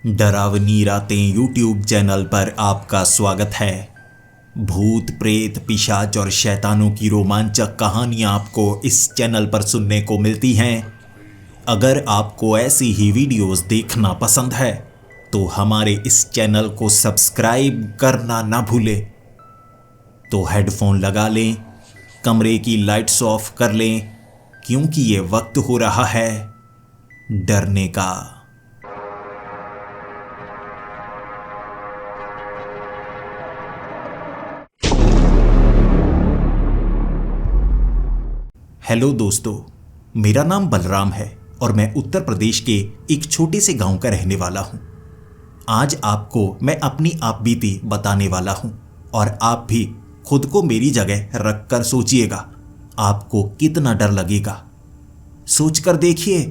डरावनी रातें YouTube channel पर आपका स्वागत है। भूत प्रेत पिशाच और शैतानों की रोमांचक कहानियां आपको इस चैनल पर सुनने को मिलती हैं। अगर आपको ऐसी ही वीडियोस देखना पसंद है तो हमारे इस चैनल को सब्सक्राइब करना ना भूलें। तो हेडफोन लगा लें, कमरे की लाइट्स ऑफ कर लें, क्योंकि ये वक्त हो रहा है डरने का। हेलो दोस्तों, मेरा नाम बलराम है और मैं उत्तर प्रदेश के एक छोटे से गांव का रहने वाला हूं। आज आपको मैं अपनी आपबीती बताने वाला हूं और आप भी खुद को मेरी जगह रखकर सोचिएगा आपको कितना डर लगेगा। सोचकर देखिए,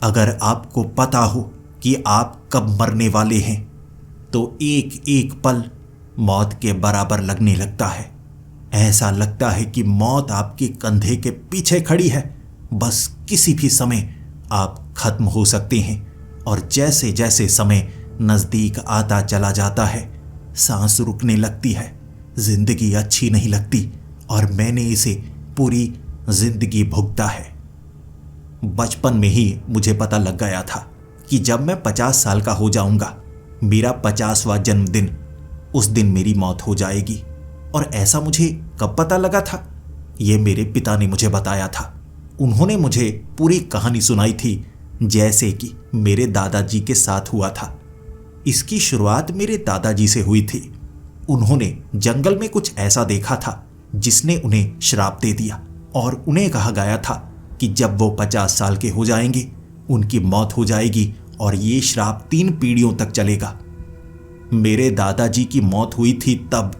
अगर आपको पता हो कि आप कब मरने वाले हैं तो एक एक पल मौत के बराबर लगने लगता है। ऐसा लगता है कि मौत आपके कंधे के पीछे खड़ी है, बस किसी भी समय आप खत्म हो सकते हैं। और जैसे जैसे समय नज़दीक आता चला जाता है, सांस रुकने लगती है, जिंदगी अच्छी नहीं लगती और मैंने इसे पूरी जिंदगी भुगता है। बचपन में ही मुझे पता लग गया था कि जब मैं 50 साल का हो जाऊंगा, मेरा 50वां जन्मदिन, उस दिन मेरी मौत हो जाएगी। और ऐसा मुझे कब पता लगा था? ये मेरे पिता ने मुझे बताया था। उन्होंने मुझे पूरी कहानी सुनाई थी जैसे कि मेरे दादाजी के साथ हुआ था। इसकी शुरुआत मेरे दादाजी से हुई थी। उन्होंने जंगल में कुछ ऐसा देखा था जिसने उन्हें श्राप दे दिया और उन्हें कहा गया था कि जब वो 50 साल के हो जाएंगे उनकी मौत हो जाएगी और ये श्राप 3 पीढ़ियों तक चलेगा। मेरे दादाजी की मौत हुई थी तब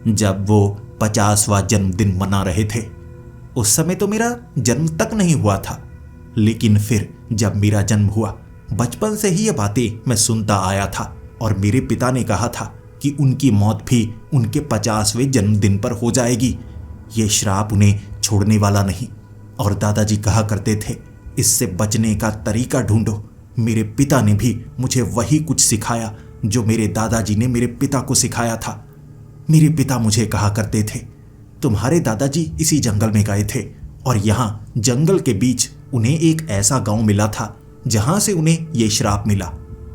जब वो 50वां जन्मदिन मना रहे थे। उस समय तो मेरा जन्म तक नहीं हुआ था, लेकिन फिर जब मेरा जन्म हुआ, बचपन से ही ये बातें मैं सुनता आया था और मेरे पिता ने कहा था कि उनकी मौत भी उनके 50वें जन्मदिन पर हो जाएगी। ये श्राप उन्हें छोड़ने वाला नहीं। और दादाजी कहा करते थे, इससे बचने का तरीका ढूंढो। मेरे पिता ने भी मुझे वही कुछ सिखाया जो मेरे दादाजी ने मेरे पिता को सिखाया था। मेरे पिता मुझे कहा करते थे, तुम्हारे दादाजी इसी जंगल में गए थे और यहाँ जंगल के बीच उन्हें एक ऐसा गांव मिला था जहां से उन्हें यह श्राप मिला।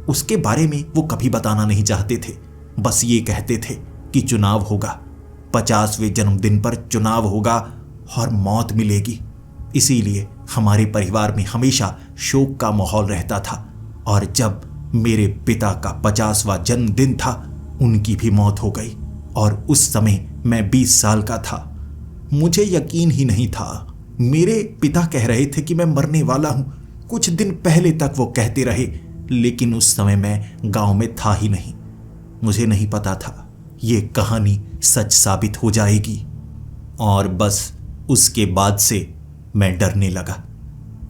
उसके बारे में वो कभी बताना नहीं चाहते थे, बस ये कहते थे कि चुनाव होगा, 50वें जन्मदिन पर चुनाव होगा और मौत मिलेगी। इसीलिए हमारे परिवार में हमेशा शोक का माहौल रहता था। और जब मेरे पिता का 50वां जन्मदिन था, उनकी भी मौत हो गई और उस समय मैं 20 साल का था। मुझे यकीन ही नहीं था। मेरे पिता कह रहे थे कि मैं मरने वाला हूं। कुछ दिन पहले तक वो कहते रहे, लेकिन उस समय मैं गांव में था ही नहीं। मुझे नहीं पता था ये कहानी सच साबित हो जाएगी। और बस उसके बाद से मैं डरने लगा।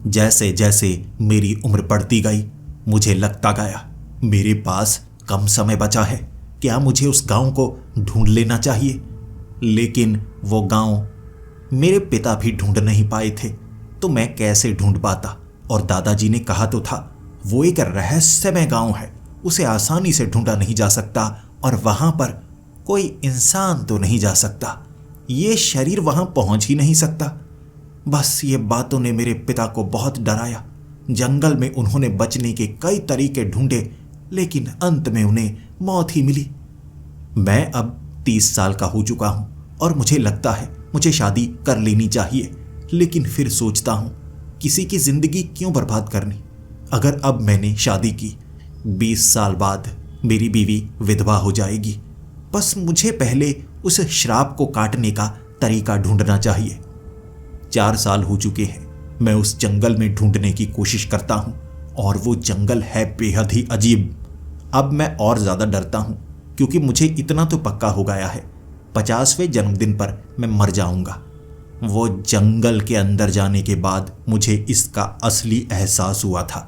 जैसे जैसे मेरी उम्र बढ़ती गई, मुझे लगता गया मेरे पास कम समय बचा है, क्या मुझे उस गांव को ढूंढ लेना चाहिए। लेकिन वो गांव मेरे पिता भी ढूंढ नहीं पाए थे, तो मैं कैसे ढूंढ पाता। और दादाजी ने कहा तो था, वो एक रहस्यमय गांव है, उसे आसानी से ढूंढा नहीं जा सकता और वहां पर कोई इंसान तो नहीं जा सकता, ये शरीर वहां पहुंच ही नहीं सकता। बस ये बातों ने मेरे पिता को बहुत डराया। जंगल में उन्होंने बचने के कई तरीके ढूंढे, लेकिन अंत में उन्हें मौत ही मिली। मैं अब 30 साल का हो चुका हूं और मुझे लगता है मुझे शादी कर लेनी चाहिए, लेकिन फिर सोचता हूं किसी की जिंदगी क्यों बर्बाद करनी। अगर अब मैंने शादी की, 20 साल बाद मेरी बीवी विधवा हो जाएगी। बस मुझे पहले उस श्राप को काटने का तरीका ढूंढना चाहिए। 4 साल हो चुके हैं मैं उस जंगल में ढूंढने की कोशिश करता हूं और वो जंगल है बेहद ही अजीब। अब मैं और ज़्यादा डरता हूँ, क्योंकि मुझे इतना तो पक्का हो गया है, 50वें जन्मदिन पर मैं मर जाऊंगा। वो जंगल के अंदर जाने के बाद मुझे इसका असली एहसास हुआ था।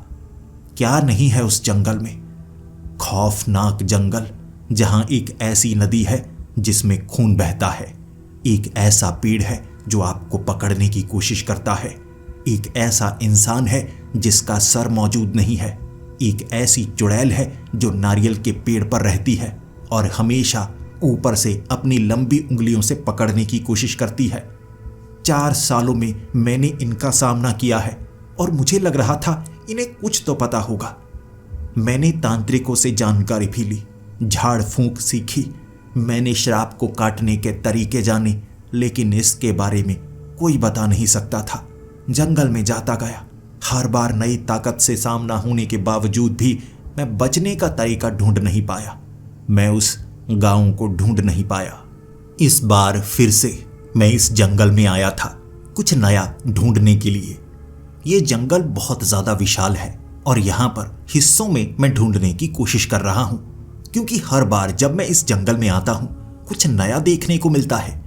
क्या नहीं है उस जंगल में। खौफनाक जंगल, जहाँ एक ऐसी नदी है जिसमें खून बहता है, एक ऐसा पेड़ है जो आपको पकड़ने की कोशिश करता है, एक ऐसा इंसान है जिसका सर मौजूद नहीं है, एक ऐसी चुड़ैल है जो नारियल के पेड़ पर रहती है और हमेशा ऊपर से अपनी लंबी उंगलियों से पकड़ने की कोशिश करती है। 4 सालों में मैंने इनका सामना किया है और मुझे लग रहा था इन्हें कुछ तो पता होगा। मैंने तांत्रिकों से जानकारी भी ली, झाड़ फूंक सीखी, मैंने श्राप को काटने के तरीके जाने, लेकिन इसके बारे में कोई बता नहीं सकता था। जंगल में जाता गया, हर बार नई ताकत से सामना होने के बावजूद भी मैं बचने का तरीका ढूंढ नहीं पाया। मैं उस गांव को ढूंढ नहीं पाया। इस बार फिर से मैं इस जंगल में आया था कुछ नया ढूंढने के लिए। ये जंगल बहुत ज्यादा विशाल है और यहाँ पर हिस्सों में मैं ढूंढने की कोशिश कर रहा हूँ, क्योंकि हर बार जब मैं इस जंगल में आता हूँ कुछ नया देखने को मिलता है।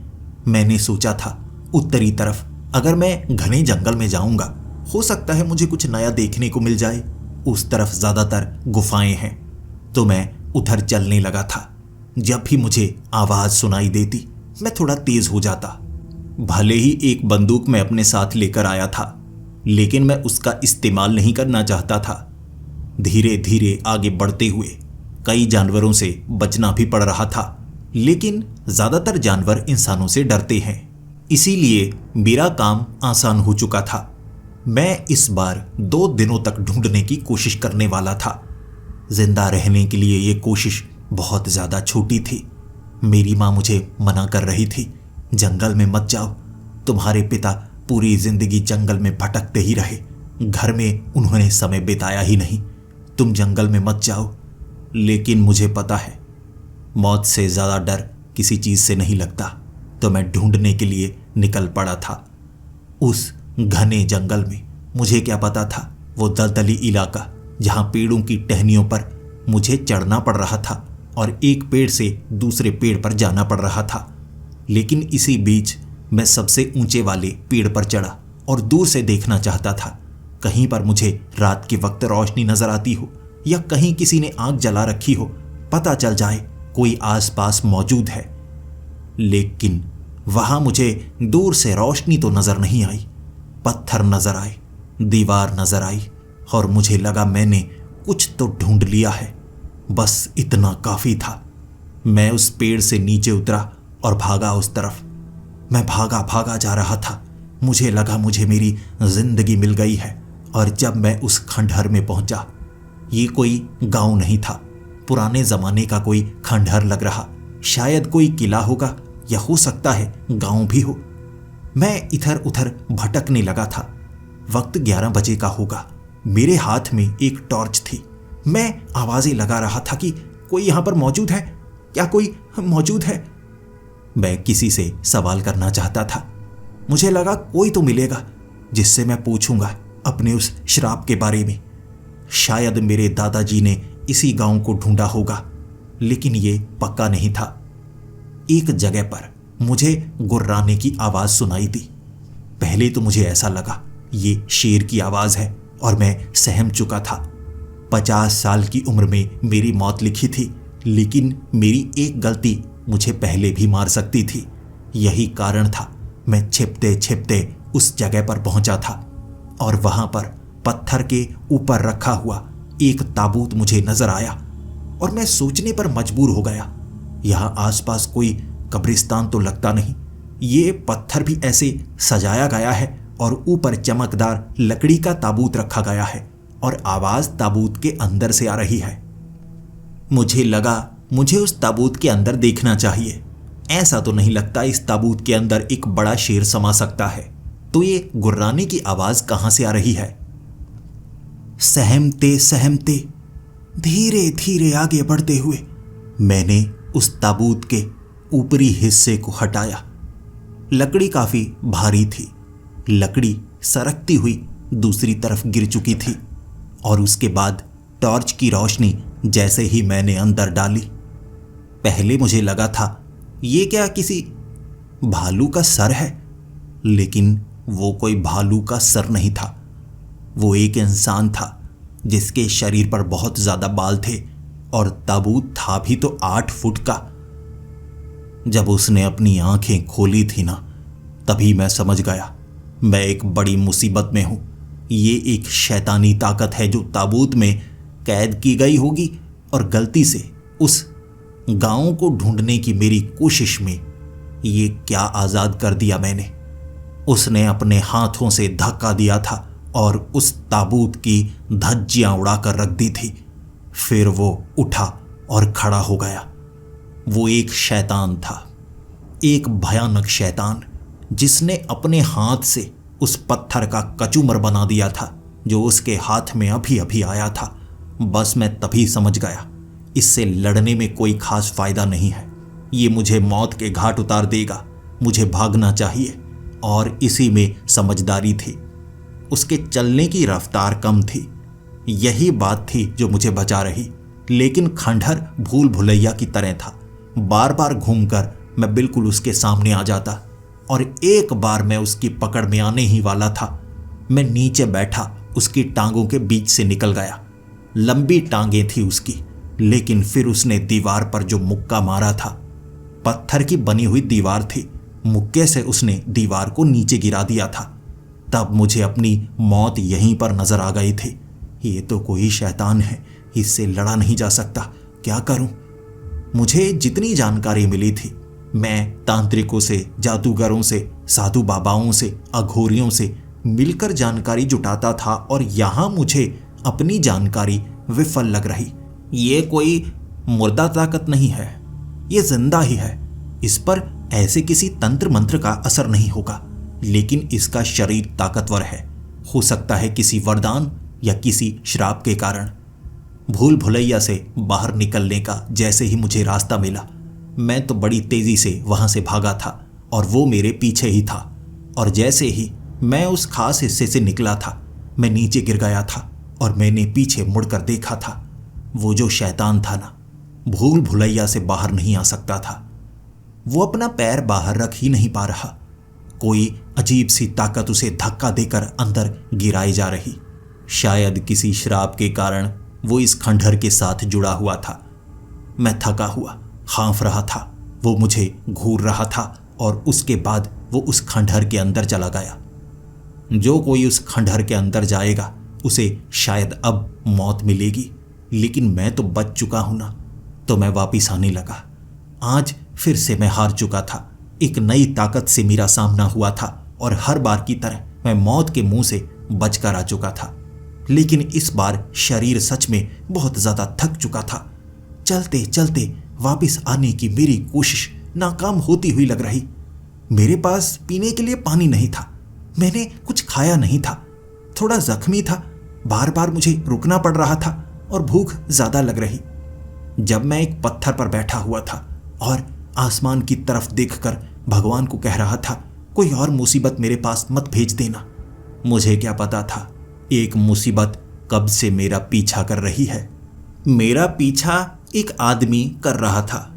मैंने सोचा था उत्तरी तरफ अगर मैं घने जंगल में जाऊंगा हो सकता है मुझे कुछ नया देखने को मिल जाए। उस तरफ ज्यादातर गुफाएं हैं, तो मैं उधर चलने लगा था। जब भी मुझे आवाज सुनाई देती मैं थोड़ा तेज हो जाता। भले ही एक बंदूक मैं अपने साथ लेकर आया था, लेकिन मैं उसका इस्तेमाल नहीं करना चाहता था। धीरे धीरे आगे बढ़ते हुए कई जानवरों से बचना भी पड़ रहा था, लेकिन ज्यादातर जानवर इंसानों से डरते हैं, इसीलिए मेरा काम आसान हो चुका था। मैं इस बार 2 दिनों तक ढूंढने की कोशिश करने वाला था। जिंदा रहने के लिए ये कोशिश बहुत ज्यादा छोटी थी। मेरी माँ मुझे मना कर रही थी, जंगल में मत जाओ, तुम्हारे पिता पूरी जिंदगी जंगल में भटकते ही रहे, घर में उन्होंने समय बिताया ही नहीं, तुम जंगल में मत जाओ। लेकिन मुझे पता है मौत से ज्यादा डर किसी चीज से नहीं लगता, तो मैं ढूंढने के लिए निकल पड़ा था। उस घने जंगल में मुझे क्या पता था वो दलदली इलाका जहां पेड़ों की टहनियों पर मुझे चढ़ना पड़ रहा था और एक पेड़ से दूसरे पेड़ पर जाना पड़ रहा था। लेकिन इसी बीच मैं सबसे ऊंचे वाले पेड़ पर चढ़ा और दूर से देखना चाहता था, कहीं पर मुझे रात के वक्त रोशनी नजर आती हो या कहीं किसी ने आग जला रखी हो, पता चल जाए कोई आसपास मौजूद है। लेकिन वहां मुझे दूर से रोशनी तो नजर नहीं आई, पत्थर नजर आए, दीवार नजर आई और मुझे लगा मैंने कुछ तो ढूंढ लिया है। बस इतना काफी था। मैं उस पेड़ से नीचे उतरा और भागा उस तरफ। मैं भागा भागा जा रहा था। मुझे लगा मुझे मेरी जिंदगी मिल गई है। और जब मैं उस खंडहर में पहुंचा, ये कोई गांव नहीं था, पुराने जमाने का कोई खंडहर लग रहा, शायद कोई किला होगा या हो सकता है गांव भी हो। मैं इधर उधर भटकने लगा था। वक्त 11 बजे का होगा। मेरे हाथ में एक टॉर्च थी। मैं आवाजें लगा रहा था कि कोई यहां पर मौजूद है, क्या कोई मौजूद है। मैं किसी से सवाल करना चाहता था। मुझे लगा कोई तो मिलेगा जिससे मैं पूछूंगा अपने उस श्राप के बारे में। शायद मेरे दादाजी ने इसी गांव को ढूंढा होगा, लेकिन ये पक्का नहीं था। एक जगह पर मुझे गुर्राने की आवाज सुनाई दी। पहले तो मुझे ऐसा लगा ये शेर की आवाज है और मैं सहम चुका था। 50 साल की उम्र में मेरी मौत लिखी थी, लेकिन मेरी एक गलती मुझे पहले भी मार सकती थी। यही कारण था मैं छिपते छिपते उस जगह पर पहुंचा था और वहां पर पत्थर के ऊपर रखा हुआ एक ताबूत मुझे नजर आया और मैं सोचने पर मजबूर हो गया, यहां आसपास कोई कब्रिस्तान तो लगता नहीं। ये पत्थर भी ऐसे सजाया गया है और ऊपर चमकदार लकड़ी का ताबूत रखा गया है और आवाज ताबूत के अंदर से आ रही है। मुझे लगा मुझे उस ताबूत के अंदर देखना चाहिए। ऐसा तो नहीं लगता इस ताबूत के अंदर एक बड़ा शेर समा सकता है, तो ये गुर्राने की आवाज कहां से आ रही है। सहमते सहमते धीरे धीरे आगे बढ़ते हुए मैंने उस ताबूत के ऊपरी हिस्से को हटाया। लकड़ी काफी भारी थी। लकड़ी सरकती हुई दूसरी तरफ गिर चुकी थी और उसके बाद टॉर्च की रोशनी जैसे ही मैंने अंदर डाली, पहले मुझे लगा था ये क्या किसी भालू का सर है, लेकिन वो कोई भालू का सर नहीं था। वो एक इंसान था जिसके शरीर पर बहुत ज्यादा बाल थे और ताबूत था भी तो 8 फुट का। जब उसने अपनी आंखें खोली थी ना, तभी मैं समझ गया मैं एक बड़ी मुसीबत में हूं। ये एक शैतानी ताकत है जो ताबूत में कैद की गई होगी और गलती से उस गांव को ढूंढने की मेरी कोशिश में ये क्या आज़ाद कर दिया मैंने। उसने अपने हाथों से धक्का दिया था और उस ताबूत की धज्जियां उड़ाकर रख दी थी। फिर वो उठा और खड़ा हो गया। वो एक शैतान था, एक भयानक शैतान, जिसने अपने हाथ से उस पत्थर का कचूमर बना दिया था जो उसके हाथ में अभी अभी आया था। बस मैं तभी समझ गया, इससे लड़ने में कोई खास फायदा नहीं है। ये मुझे मौत के घाट उतार देगा, मुझे भागना चाहिए। और इसी में समझदारी थी। उसके चलने की रफ्तार कम थी, यही बात थी जो मुझे बचा रही। लेकिन खंडहर भूल भुलैया की तरह था। बार बार घूमकर मैं बिल्कुल उसके सामने आ जाता और एक बार मैं उसकी पकड़ में आने ही वाला था। मैं नीचे बैठा उसकी टांगों के बीच से निकल गया। लंबी टांगें थी उसकी, लेकिन फिर उसने दीवार पर जो मुक्का मारा था, पत्थर की बनी हुई दीवार थी, मुक्के से उसने दीवार को नीचे गिरा दिया था। तब मुझे अपनी मौत यहीं पर नजर आ गई थी। ये तो कोई शैतान है, इससे लड़ा नहीं जा सकता, क्या करूं? मुझे जितनी जानकारी मिली थी, मैं तांत्रिकों से, जादूगरों से, साधु बाबाओं से, अघोरियों से मिलकर जानकारी जुटाता था और यहां मुझे अपनी जानकारी विफल लग रही। ये कोई मुर्दा ताकत नहीं है, ये जिंदा ही है। इस पर ऐसे किसी तंत्र मंत्र का असर नहीं होगा, लेकिन इसका शरीर ताकतवर है। हो सकता है किसी वरदान या किसी श्राप के कारण। भूल भुलैया से बाहर निकलने का जैसे ही मुझे रास्ता मिला, मैं तो बड़ी तेजी से वहां से भागा था और वो मेरे पीछे ही था। और जैसे ही मैं उस खास हिस्से से निकला था, मैं नीचे गिर गया था और मैंने पीछे मुड़कर देखा था। वो जो शैतान था ना, भूल भुलैया से बाहर नहीं आ सकता था। वो अपना पैर बाहर रख ही नहीं पा रहा। कोई अजीब सी ताकत उसे धक्का देकर अंदर गिराई जा रही। शायद किसी श्राप के कारण वो इस खंडहर के साथ जुड़ा हुआ था। मैं थका हुआ हाँफ रहा था, वो मुझे घूर रहा था और उसके बाद वो उस खंडहर के अंदर चला गया। जो कोई उस खंडहर के अंदर जाएगा उसे शायद अब मौत मिलेगी, लेकिन मैं तो बच चुका हूं ना। तो मैं वापिस आने लगा। आज फिर से मैं हार चुका था। एक नई ताकत से मेरा सामना हुआ था और हर बार की तरह मैं मौत के मुंह से बचकर आ चुका था। लेकिन इस बार शरीर सच में बहुत ज्यादा थक चुका था। चलते चलते वापस आने की मेरी कोशिश नाकाम होती हुई लग रही। मेरे पास पीने के लिए पानी नहीं था, मैंने कुछ खाया नहीं था, थोड़ा जख्मी था, बार बार मुझे रुकना पड़ रहा था और भूख ज्यादा लग रही। जब मैं एक पत्थर पर बैठा हुआ था और आसमान की तरफ देखकर भगवान को कह रहा था, कोई और मुसीबत मेरे पास मत भेज देना। मुझे क्या पता था एक मुसीबत कब से मेरा पीछा कर रही है। मेरा पीछा एक आदमी कर रहा था।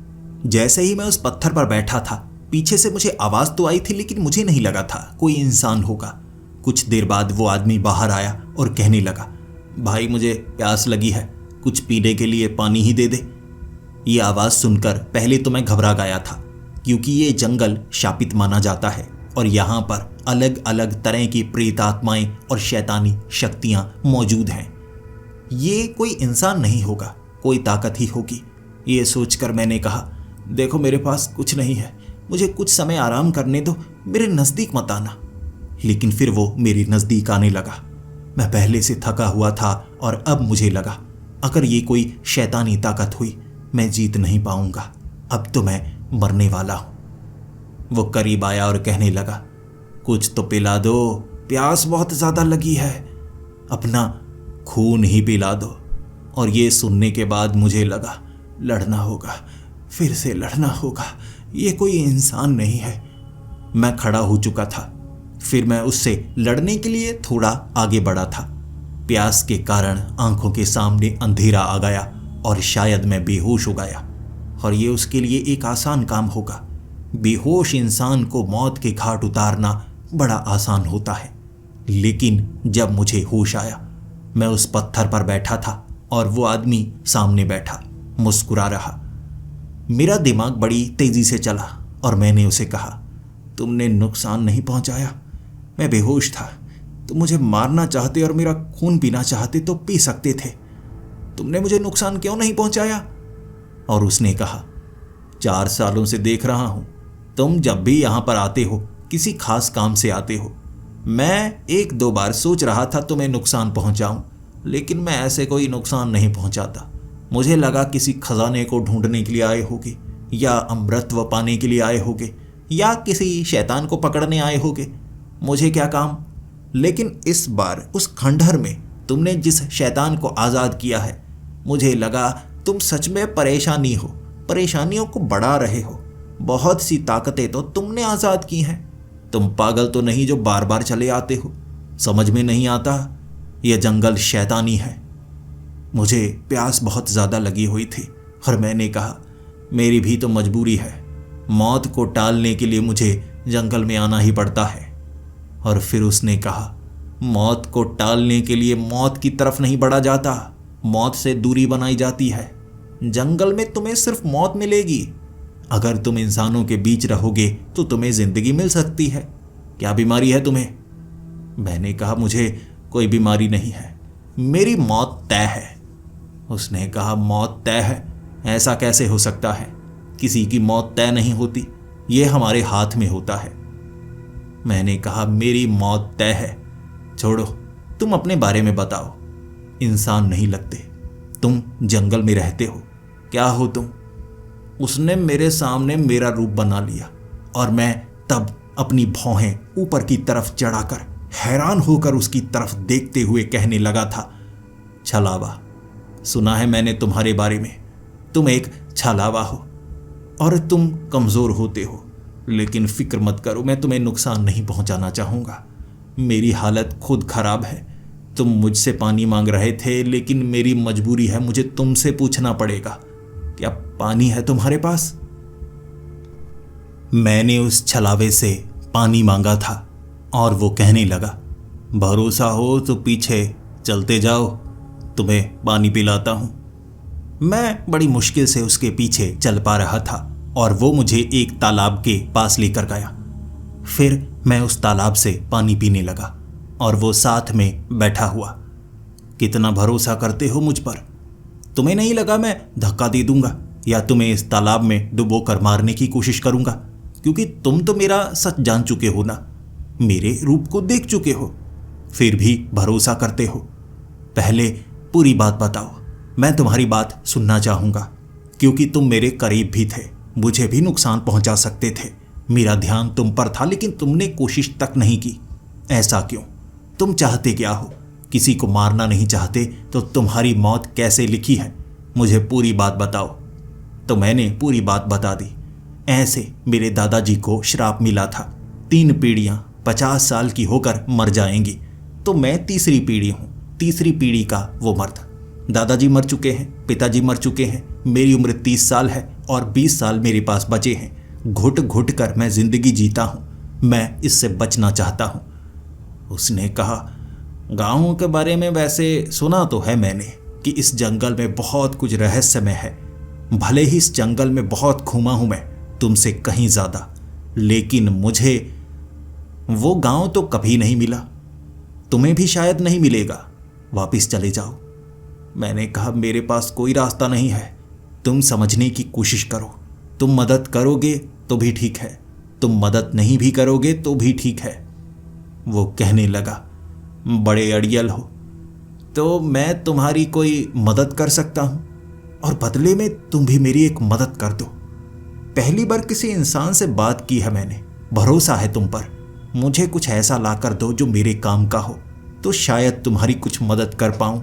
जैसे ही मैं उस पत्थर पर बैठा था, पीछे से मुझे आवाज तो आई थी, लेकिन मुझे नहीं लगा था कोई इंसान होगा। कुछ देर बाद वो आदमी बाहर आया और कहने लगा, भाई मुझे प्यास लगी है, कुछ पीने के लिए पानी ही दे दे। ये आवाज सुनकर पहले तो मैं घबरा गया था, क्योंकि ये जंगल शापित माना जाता है और यहाँ पर अलग अलग तरह की प्रेत आत्माएं और शैतानी शक्तियां मौजूद हैं। ये कोई इंसान नहीं होगा, कोई ताकत ही होगी। ये सोचकर मैंने कहा, देखो मेरे पास कुछ नहीं है, मुझे कुछ समय आराम करने दो, मेरे नज़दीक मत आना। लेकिन फिर वो मेरे नज़दीक आने लगा। मैं पहले से थका हुआ था और अब मुझे लगा, अगर ये कोई शैतानी ताकत हुई, मैं जीत नहीं पाऊंगा, अब तो मैं मरने वाला हूं। वो करीब आया और कहने लगा, कुछ तो पिला दो, प्यास बहुत ज़्यादा लगी है, अपना खून ही पिला दो। और ये सुनने के बाद मुझे लगा, लड़ना होगा, फिर से लड़ना होगा, ये कोई इंसान नहीं है। मैं खड़ा हो चुका था। फिर मैं उससे लड़ने के लिए थोड़ा आगे बढ़ा था। प्यास के कारण आंखों के सामने अंधेरा आ गया और शायद मैं बेहोश हो गया। और ये उसके लिए एक आसान काम होगा। बेहोश इंसान को मौत के घाट उतारना बड़ा आसान होता है। लेकिन जब मुझे होश आया, मैं उस पत्थर पर बैठा था और वो आदमी सामने बैठा मुस्कुरा रहा। मेरा दिमाग बड़ी तेजी से चला और मैंने उसे कहा, तुमने नुकसान नहीं पहुंचाया, मैं बेहोश था, तुम मुझे मारना चाहते और मेरा खून पीना चाहते तो पी सकते थे। तुमने मुझे नुकसान क्यों नहीं पहुंचाया? और उसने कहा, 4 सालों से देख रहा हूं, तुम जब भी यहां पर आते हो किसी खास काम से आते हो। मैं 1-2 बार सोच रहा था तुम्हें नुकसान पहुंचाऊं, लेकिन मैं ऐसे कोई नुकसान नहीं पहुंचाता। मुझे लगा किसी खजाने को ढूंढने के लिए आए होगे, या अमृतत्व पाने के लिए आए होगे, या किसी शैतान को पकड़ने आए होगे। मुझे क्या काम। लेकिन इस बार उस खंडहर में तुमने जिस शैतान को आज़ाद किया है, मुझे लगा तुम सच में परेशानी हो, परेशानियों को बढ़ा रहे हो। बहुत सी ताकतें तो तुमने आज़ाद की हैं। तुम पागल तो नहीं जो बार बार चले आते हो? समझ में नहीं आता, यह जंगल शैतानी है। मुझे प्यास बहुत ज़्यादा लगी हुई थी और मैंने कहा, मेरी भी तो मजबूरी है। मौत को टालने के लिए मुझे जंगल में आना ही पड़ता है। और फिर उसने कहा, मौत को टालने के लिए मौत की तरफ नहीं बढ़ा जाता, मौत से दूरी बनाई जाती है। जंगल में तुम्हें सिर्फ मौत मिलेगी। अगर तुम इंसानों के बीच रहोगे तो तुम्हें जिंदगी मिल सकती है। क्या बीमारी है तुम्हें? मैंने कहा, मुझे कोई बीमारी नहीं है, मेरी मौत तय है। उसने कहा, मौत तय है? ऐसा कैसे हो सकता है? किसी की मौत तय नहीं होती, ये हमारे हाथ में होता है। मैंने कहा, मेरी मौत तय है। छोड़ो, तुम अपने बारे में बताओ। इंसान नहीं लगते, तुम जंगल में रहते हो, क्या हो तुम? उसने मेरे सामने मेरा रूप बना लिया और मैं तब अपनी भौहें ऊपर की तरफ चढ़ाकर हैरान होकर उसकी तरफ देखते हुए कहने लगा था, छलावा, सुना है मैंने तुम्हारे बारे में, तुम एक छलावा हो और तुम कमज़ोर होते हो। लेकिन फिक्र मत करो, मैं तुम्हें नुकसान नहीं पहुंचाना चाहूँगा। मेरी हालत खुद खराब है। तुम मुझसे पानी मांग रहे थे, लेकिन मेरी मजबूरी है, मुझे तुमसे पूछना पड़ेगा, क्या पानी है तुम्हारे पास? मैंने उस छलावे से पानी मांगा था और वो कहने लगा, भरोसा हो तो पीछे चलते जाओ, तुम्हें पानी पिलाता हूं। मैं बड़ी मुश्किल से उसके पीछे चल पा रहा था और वो मुझे एक तालाब के पास लेकर गया। फिर मैं उस तालाब से पानी पीने लगा और वो साथ में बैठा हुआ। कितना भरोसा करते हो मुझ पर? तुम्हें नहीं लगा मैं धक्का दे दूंगा या तुम्हें इस तालाब में डुबो कर मारने की कोशिश करूंगा? क्योंकि तुम तो मेरा सच जान चुके हो ना, मेरे रूप को देख चुके हो, फिर भी भरोसा करते हो। पहले पूरी बात बताओ, मैं तुम्हारी बात सुनना चाहूंगा, क्योंकि तुम मेरे करीब भी थे, मुझे भी नुकसान पहुंचा सकते थे। मेरा ध्यान तुम पर था, लेकिन तुमने कोशिश तक नहीं की। ऐसा क्यों? तुम चाहते क्या हो? किसी को मारना नहीं चाहते तो तुम्हारी मौत कैसे लिखी है? मुझे पूरी बात बताओ। तो मैंने पूरी बात बता दी। ऐसे मेरे दादाजी को श्राप मिला था, 3 पीढ़ियां 50 साल की होकर मर जाएंगी, तो मैं तीसरी पीढ़ी हूं, तीसरी पीढ़ी का वो मर्द। दादाजी मर चुके हैं, पिताजी मर चुके हैं, मेरी उम्र 30 साल है और 20 साल मेरे पास बचे हैं। घुट घुट कर मैं जिंदगी जीता हूं, मैं इससे बचना चाहता हूं। उसने कहा, गाँव के बारे में वैसे सुना तो है मैंने कि इस जंगल में बहुत कुछ रहस्यमय है। भले ही इस जंगल में बहुत घूमा हूं मैं, तुमसे कहीं ज़्यादा, लेकिन मुझे वो गांव तो कभी नहीं मिला, तुम्हें भी शायद नहीं मिलेगा। वापस चले जाओ। मैंने कहा, मेरे पास कोई रास्ता नहीं है, तुम समझने की कोशिश करो। तुम मदद करोगे तो भी ठीक है, तुम मदद नहीं भी करोगे तो भी ठीक है। वो कहने लगा, बड़े अड़ियल हो, तो मैं तुम्हारी कोई मदद कर सकता हूं और बदले में तुम भी मेरी एक मदद कर दो। पहली बार किसी इंसान से बात की है मैंने, भरोसा है तुम पर। मुझे कुछ ऐसा ला कर दो जो मेरे काम का हो, तो शायद तुम्हारी कुछ मदद कर पाऊं,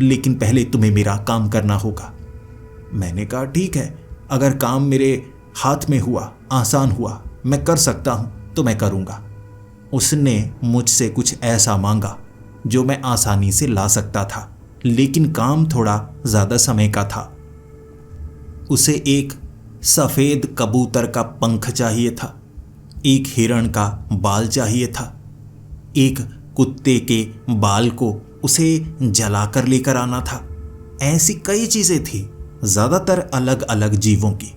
लेकिन पहले तुम्हें मेरा काम करना होगा। मैंने कहा, ठीक है, अगर काम मेरे हाथ में हुआ, आसान हुआ, मैं कर सकता हूं तो मैं करूंगा। उसने मुझसे कुछ ऐसा मांगा जो मैं आसानी से ला सकता था, लेकिन काम थोड़ा ज़्यादा समय का था। उसे एक सफ़ेद कबूतर का पंख चाहिए था, एक हिरण का बाल चाहिए था, एक कुत्ते के बाल को उसे जलाकर लेकर आना था। ऐसी कई चीज़ें थी, ज़्यादातर अलग अलग जीवों की।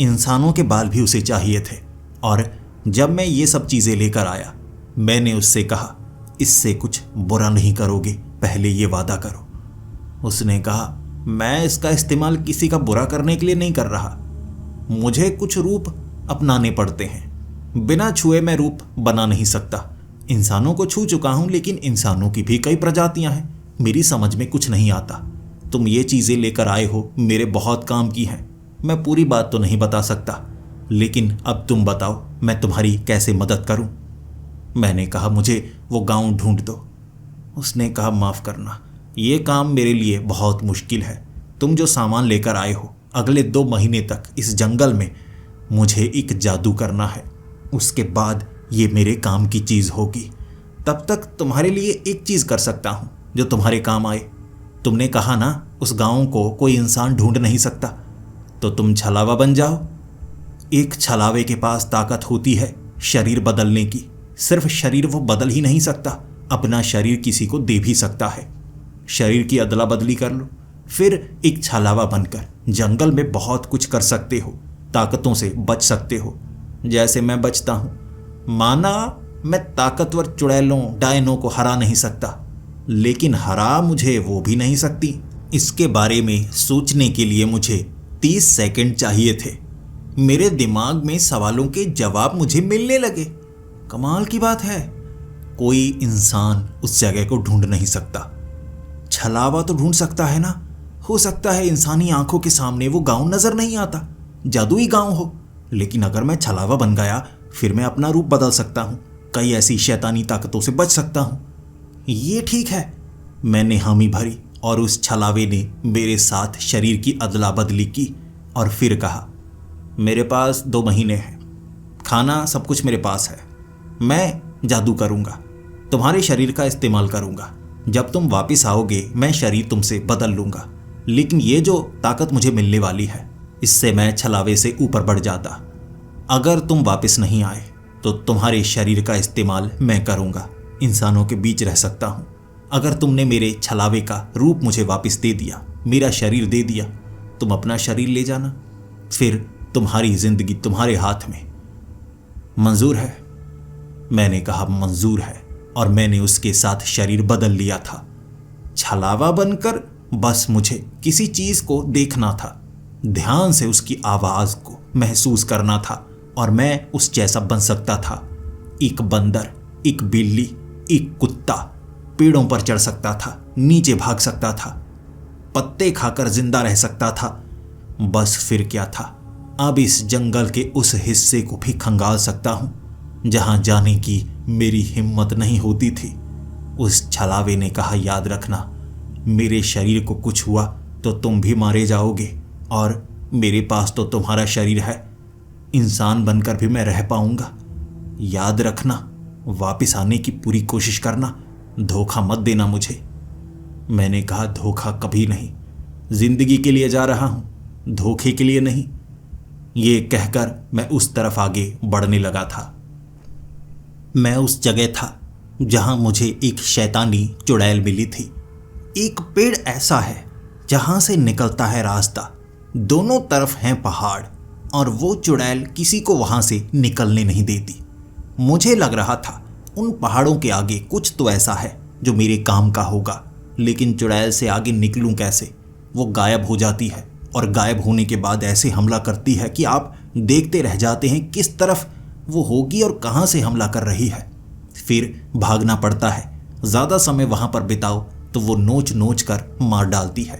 इंसानों के बाल भी उसे चाहिए थे। और जब मैं ये सब चीज़ें लेकर आया, मैंने उससे कहा, इससे कुछ बुरा नहीं करोगे, पहले ये वादा करो। उसने कहा, मैं इसका इस्तेमाल किसी का बुरा करने के लिए नहीं कर रहा। मुझे कुछ रूप अपनाने पड़ते हैं। बिना छुए मैं रूप बना नहीं सकता। इंसानों को छू चुका हूं, लेकिन इंसानों की भी कई प्रजातियां हैं। मेरी समझ में कुछ नहीं आता। तुम ये चीज़ें लेकर आए हो, मेरे बहुत काम की हैं। मैं पूरी बात तो नहीं बता सकता, लेकिन अब तुम बताओ मैं तुम्हारी कैसे मदद करूं। मैंने कहा, मुझे वो गांव ढूंढ दो। उसने कहा, माफ़ करना, ये काम मेरे लिए बहुत मुश्किल है। तुम जो सामान लेकर आए हो, अगले 2 महीने तक इस जंगल में मुझे एक जादू करना है। उसके बाद ये मेरे काम की चीज़ होगी। तब तक तुम्हारे लिए एक चीज़ कर सकता हूँ जो तुम्हारे काम आए। तुमने कहा ना उस गांव को कोई इंसान ढूंढ नहीं सकता, तो तुम छलावा बन जाओ। एक छलावे के पास ताकत होती है शरीर बदलने की। सिर्फ शरीर वो बदल ही नहीं सकता, अपना शरीर किसी को दे भी सकता है। शरीर की अदला बदली कर लो, फिर एक छलावा बनकर जंगल में बहुत कुछ कर सकते हो। ताकतों से बच सकते हो, जैसे मैं बचता हूं। माना मैं ताकतवर चुड़ैलों डायनों को हरा नहीं सकता, लेकिन हरा मुझे वो भी नहीं सकती। इसके बारे में सोचने के लिए मुझे 30 सेकंड चाहिए थे। मेरे दिमाग में सवालों के जवाब मुझे मिलने लगे। कमाल की बात है, कोई इंसान उस जगह को ढूंढ नहीं सकता। छलावा तो ढूंढ सकता है ना। हो सकता है इंसानी आंखों के सामने वो गांव नजर नहीं आता, जादुई गांव हो, लेकिन अगर मैं छलावा बन गया फिर मैं अपना रूप बदल सकता हूं, कई ऐसी शैतानी ताकतों से बच सकता हूं। ये ठीक है। मैंने हामी भरी और उस छलावे ने मेरे साथ शरीर की अदला बदली की और फिर कहा, मेरे पास 2 महीने हैं, खाना सब कुछ मेरे पास है। मैं जादू करूंगा, तुम्हारे शरीर का इस्तेमाल करूंगा। जब तुम वापस आओगे मैं शरीर तुमसे बदल लूंगा, लेकिन ये जो ताकत मुझे मिलने वाली है, इससे मैं छलावे से ऊपर बढ़ जाता। अगर तुम वापस नहीं आए तो तुम्हारे शरीर का इस्तेमाल मैं करूंगा, इंसानों के बीच रह सकता हूं। अगर तुमने मेरे छलावे का रूप मुझे वापस दे दिया, मेरा शरीर दे दिया, तुम अपना शरीर ले जाना, फिर तुम्हारी जिंदगी तुम्हारे हाथ में। मंजूर है? मैंने कहा, मंजूर है, और मैंने उसके साथ शरीर बदल लिया था। छलावा बनकर बस मुझे किसी चीज को देखना था, ध्यान से उसकी आवाज को महसूस करना था, और मैं उस जैसा बन सकता था। एक बंदर, एक बिल्ली, एक कुत्ता। पेड़ों पर चढ़ सकता था, नीचे भाग सकता था, पत्ते खाकर जिंदा रह सकता था। बस फिर क्या था, अब इस जंगल के उस हिस्से को भी खंगाल सकता हूं जहां जाने की मेरी हिम्मत नहीं होती थी। उस छलावे ने कहा, याद रखना, मेरे शरीर को कुछ हुआ तो तुम भी मारे जाओगे, और मेरे पास तो तुम्हारा शरीर है, इंसान बनकर भी मैं रह पाऊंगा। याद रखना, वापस आने की पूरी कोशिश करना, धोखा मत देना मुझे। मैंने कहा, धोखा कभी नहीं, जिंदगी के लिए जा रहा हूं, धोखे के लिए नहीं। ये कहकर मैं उस तरफ आगे बढ़ने लगा था। मैं उस जगह था जहां मुझे एक शैतानी चुड़ैल मिली थी। एक पेड़ ऐसा है जहां से निकलता है रास्ता, दोनों तरफ हैं पहाड़, और वो चुड़ैल किसी को वहां से निकलने नहीं देती। मुझे लग रहा था उन पहाड़ों के आगे कुछ तो ऐसा है जो मेरे काम का होगा, लेकिन चुड़ैल से आगे निकलूं कैसे? वो गायब हो जाती है, और गायब होने के बाद ऐसे हमला करती है कि आप देखते रह जाते हैं किस तरफ वो होगी और कहां से हमला कर रही है। फिर भागना पड़ता है, ज़्यादा समय वहां पर बिताओ तो वो नोच नोच कर मार डालती है।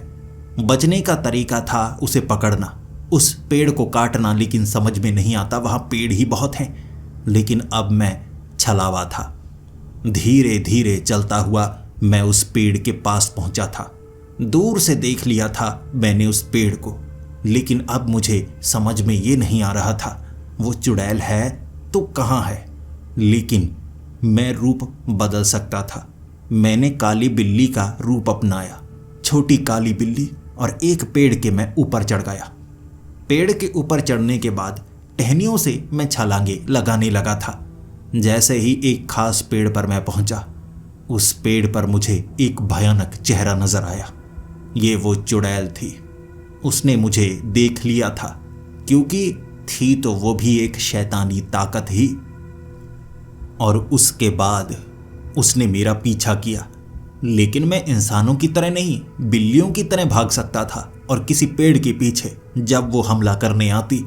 बचने का तरीका था उसे पकड़ना, उस पेड़ को काटना, लेकिन समझ में नहीं आता, वहां पेड़ ही बहुत हैं। लेकिन अब मैं छलावा था। धीरे धीरे चलता हुआ मैं उस पेड़ के पास पहुंचा था। दूर से देख लिया था मैंने उस पेड़ को, लेकिन अब मुझे समझ में ये नहीं आ रहा था वो चुड़ैल है तो कहाँ है। लेकिन मैं रूप बदल सकता था। मैंने काली बिल्ली का रूप अपनाया, छोटी काली बिल्ली, और एक पेड़ के मैं ऊपर चढ़ गया। पेड़ के ऊपर चढ़ने के बाद टहनियों से मैं छलांगे लगाने लगा था। जैसे ही एक खास पेड़ पर मैं पहुंचा, उस पेड़ पर मुझे एक भयानक चेहरा नजर आया। ये वो चुड़ैल थी। उसने मुझे देख लिया था, क्योंकि थी तो वो भी एक शैतानी ताकत ही। और उसके बाद उसने मेरा पीछा किया। लेकिन मैं इंसानों की तरह नहीं, बिल्लियों की तरह भाग सकता था और किसी पेड़ के पीछे जब वो हमला करने आती,